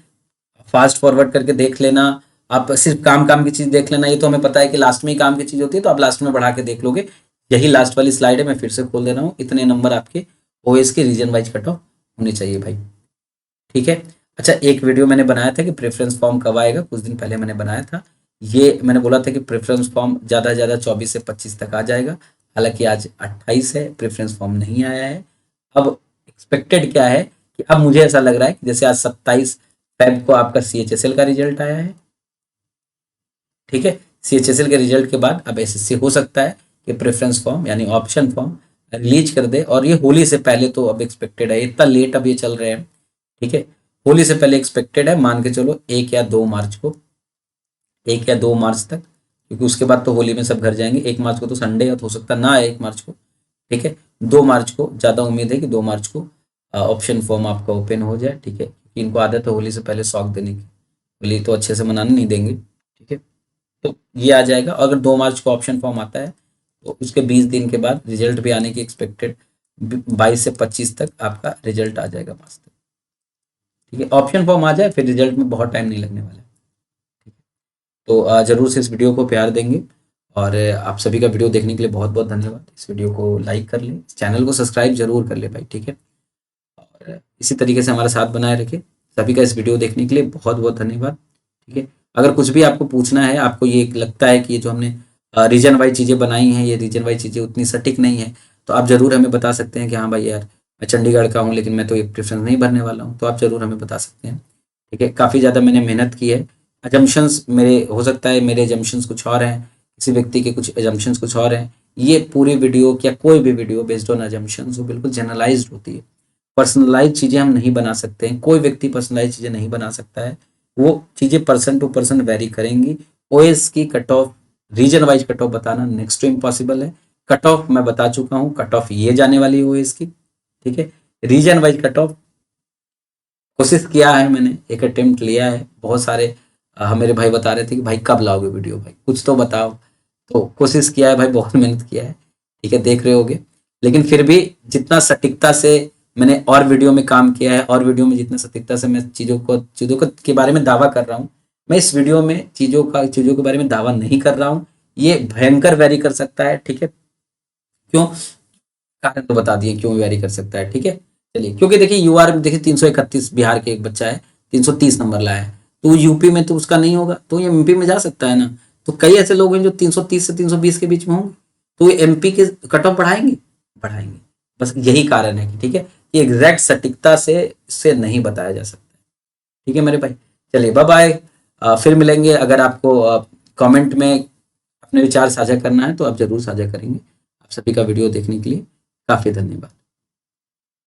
फास्ट फॉरवर्ड करके देख लेना। आप सिर्फ काम काम की चीज देख लेना, ये तो हमें पता है कि लास्ट में ही काम की चीज होती है, तो आप लास्ट में बढ़ा के देख लोगे। यही लास्ट वाली स्लाइड है, मैं फिर से खोल दे रहा हूँ। इतने नंबर आपके ओएस के रीजन वाइज कट ऑफ होनी चाहिए भाई। ठीक है, अच्छा, एक वीडियो मैंने बनाया था कि प्रेफरेंस फॉर्म कब आएगा, कुछ दिन पहले मैंने बनाया था। ये मैंने बोला था कि प्रेफरेंस फॉर्म ज़्यादा से ज़्यादा 24 से 25 तक आ जाएगा। हालांकि आज 28 है, प्रेफरेंस फॉर्म नहीं आया है। अब एक्सपेक्टेड क्या है कि अब मुझे ऐसा लग रहा है कि जैसे आज 27 फेब को आपका सीएचएसएल का रिजल्ट आया है। ठीक है, सीएचएसएल के रिजल्ट के बाद अब एसएससी हो सकता है कि प्रेफरेंस फॉर्म यानी ऑप्शन फॉर्म रिलीज कर दे, और ये होली से पहले तो अब एक्सपेक्टेड है। इतना लेट अब ये चल रहे हैं। ठीक है, होली से पहले एक्सपेक्टेड है, मान के चलो 1 या 2 मार्च को, 1 या 2 मार्च तक, क्योंकि उसके बाद तो होली में सब घर जाएंगे। 1 मार्च को तो संडे है तो हो सकता ना आए 1 मार्च को। ठीक है, 2 मार्च को ज़्यादा उम्मीद है कि 2 मार्च को ऑप्शन फॉर्म आपका ओपन हो जाए। ठीक है, क्योंकि इनको आदत है होली से पहले शौक देने की, होली तो अच्छे से मनाने नहीं देंगे। ठीक है, तो ये आ जाएगा। अगर 2 मार्च को ऑप्शन फॉर्म आता है तो उसके 20 दिन के बाद रिजल्ट भी आने की एक्सपेक्टेड, 22 से 25 तक आपका रिजल्ट आ जाएगा मार्च तक। ठीक है, ऑप्शन फॉर्म आ जाए फिर रिजल्ट में बहुत टाइम नहीं लगने वाला है। तो जरूर से इस वीडियो को प्यार देंगे, और आप सभी का वीडियो देखने के लिए बहुत बहुत धन्यवाद। इस वीडियो को लाइक कर लें, चैनल को सब्सक्राइब जरूर कर ले भाई। ठीक है, और इसी तरीके से हमारा साथ बनाए रखें। सभी का इस वीडियो देखने के लिए बहुत बहुत धन्यवाद। ठीक है, अगर कुछ भी आपको पूछना है, आपको ये लगता है कि ये जो हमने रीजन वाइज चीज़ें बनाई हैं, ये रीजन वाइज चीज़ें उतनी सटीक नहीं है, तो आप ज़रूर हमें बता सकते हैं कि हाँ भाई यार, मैं चंडीगढ़ का हूँ लेकिन मैं तो ये प्रेफरेंस नहीं भरने वाला हूँ, तो आप ज़रूर हमें बता सकते हैं। ठीक है, काफ़ी ज़्यादा मैंने मेहनत की है अजम्पशंस मेरे हो सकता है मेरे अजम्पशंस कुछ और हैं, किसी व्यक्ति के कुछ अजम्पशंस कुछ और हैं। ये पूरी वीडियो या कोई भी वीडियो बेस्ड ऑन अजम्पशंस वो बिल्कुल जनरलाइज्ड होती है। पर्सनलाइज चीज़ें हम नहीं बना सकते हैं, कोई व्यक्ति पर्सनलाइज चीज़ें नहीं बना सकता है। वो चीज़ें पर्सन टू पर्सन वेरी करेंगी। ओएस की cut off, region wise cut off बताना नेक्स्ट टू इम्पॉसिबल है। कट ऑफ मैं बता चुका हूँ, कट ऑफ ये जाने वाली है ओएस की, ठीक है। रीजन वाइज कट ऑफ कोशिश किया है मैंने, एक अटेम्प्ट लिया है। बहुत सारे मेरे भाई बता रहे थे कि भाई कब लाओगे वीडियो, भाई कुछ तो बताओ। तो कोशिश किया है भाई, बहुत मेहनत किया है, ठीक है, देख रहे होगे। लेकिन फिर भी जितना सटीकता से मैंने और वीडियो में काम किया है, और वीडियो में जितना सटीकता से मैं चीज़ों को के बारे में दावा कर रहा हूँ, मैं इस वीडियो में चीज़ों के बारे में दावा नहीं कर रहा हूँ। ये भयंकर वैरी कर सकता है, ठीक है। क्यों? कारण तो बता दिए क्यों वेरी कर सकता है, ठीक है। चलिए, क्योंकि देखिए यूआर में देखिए 331 बिहार के एक बच्चा है, 330 नंबर लाया है, तो यूपी में तो उसका नहीं होगा, तो ये एमपी में जा सकता है ना। तो कई ऐसे लोग हैं जो 330 से 320 के बीच में होंगे, तो ये एमपी के कट ऑफ बढ़ाएंगे, बढ़ाएंगे। बस यही कारण है कि ठीक है, कि एग्जैक्ट सटीकता से इससे नहीं बताया जा सकता। ठीक है मेरे भाई, चलिए बाय बाय। फिर मिलेंगे। अगर आपको कमेंट में अपने विचार साझा करना है तो आप जरूर साझा करेंगे। आप सभी का वीडियो देखने के लिए काफ़ी धन्यवाद।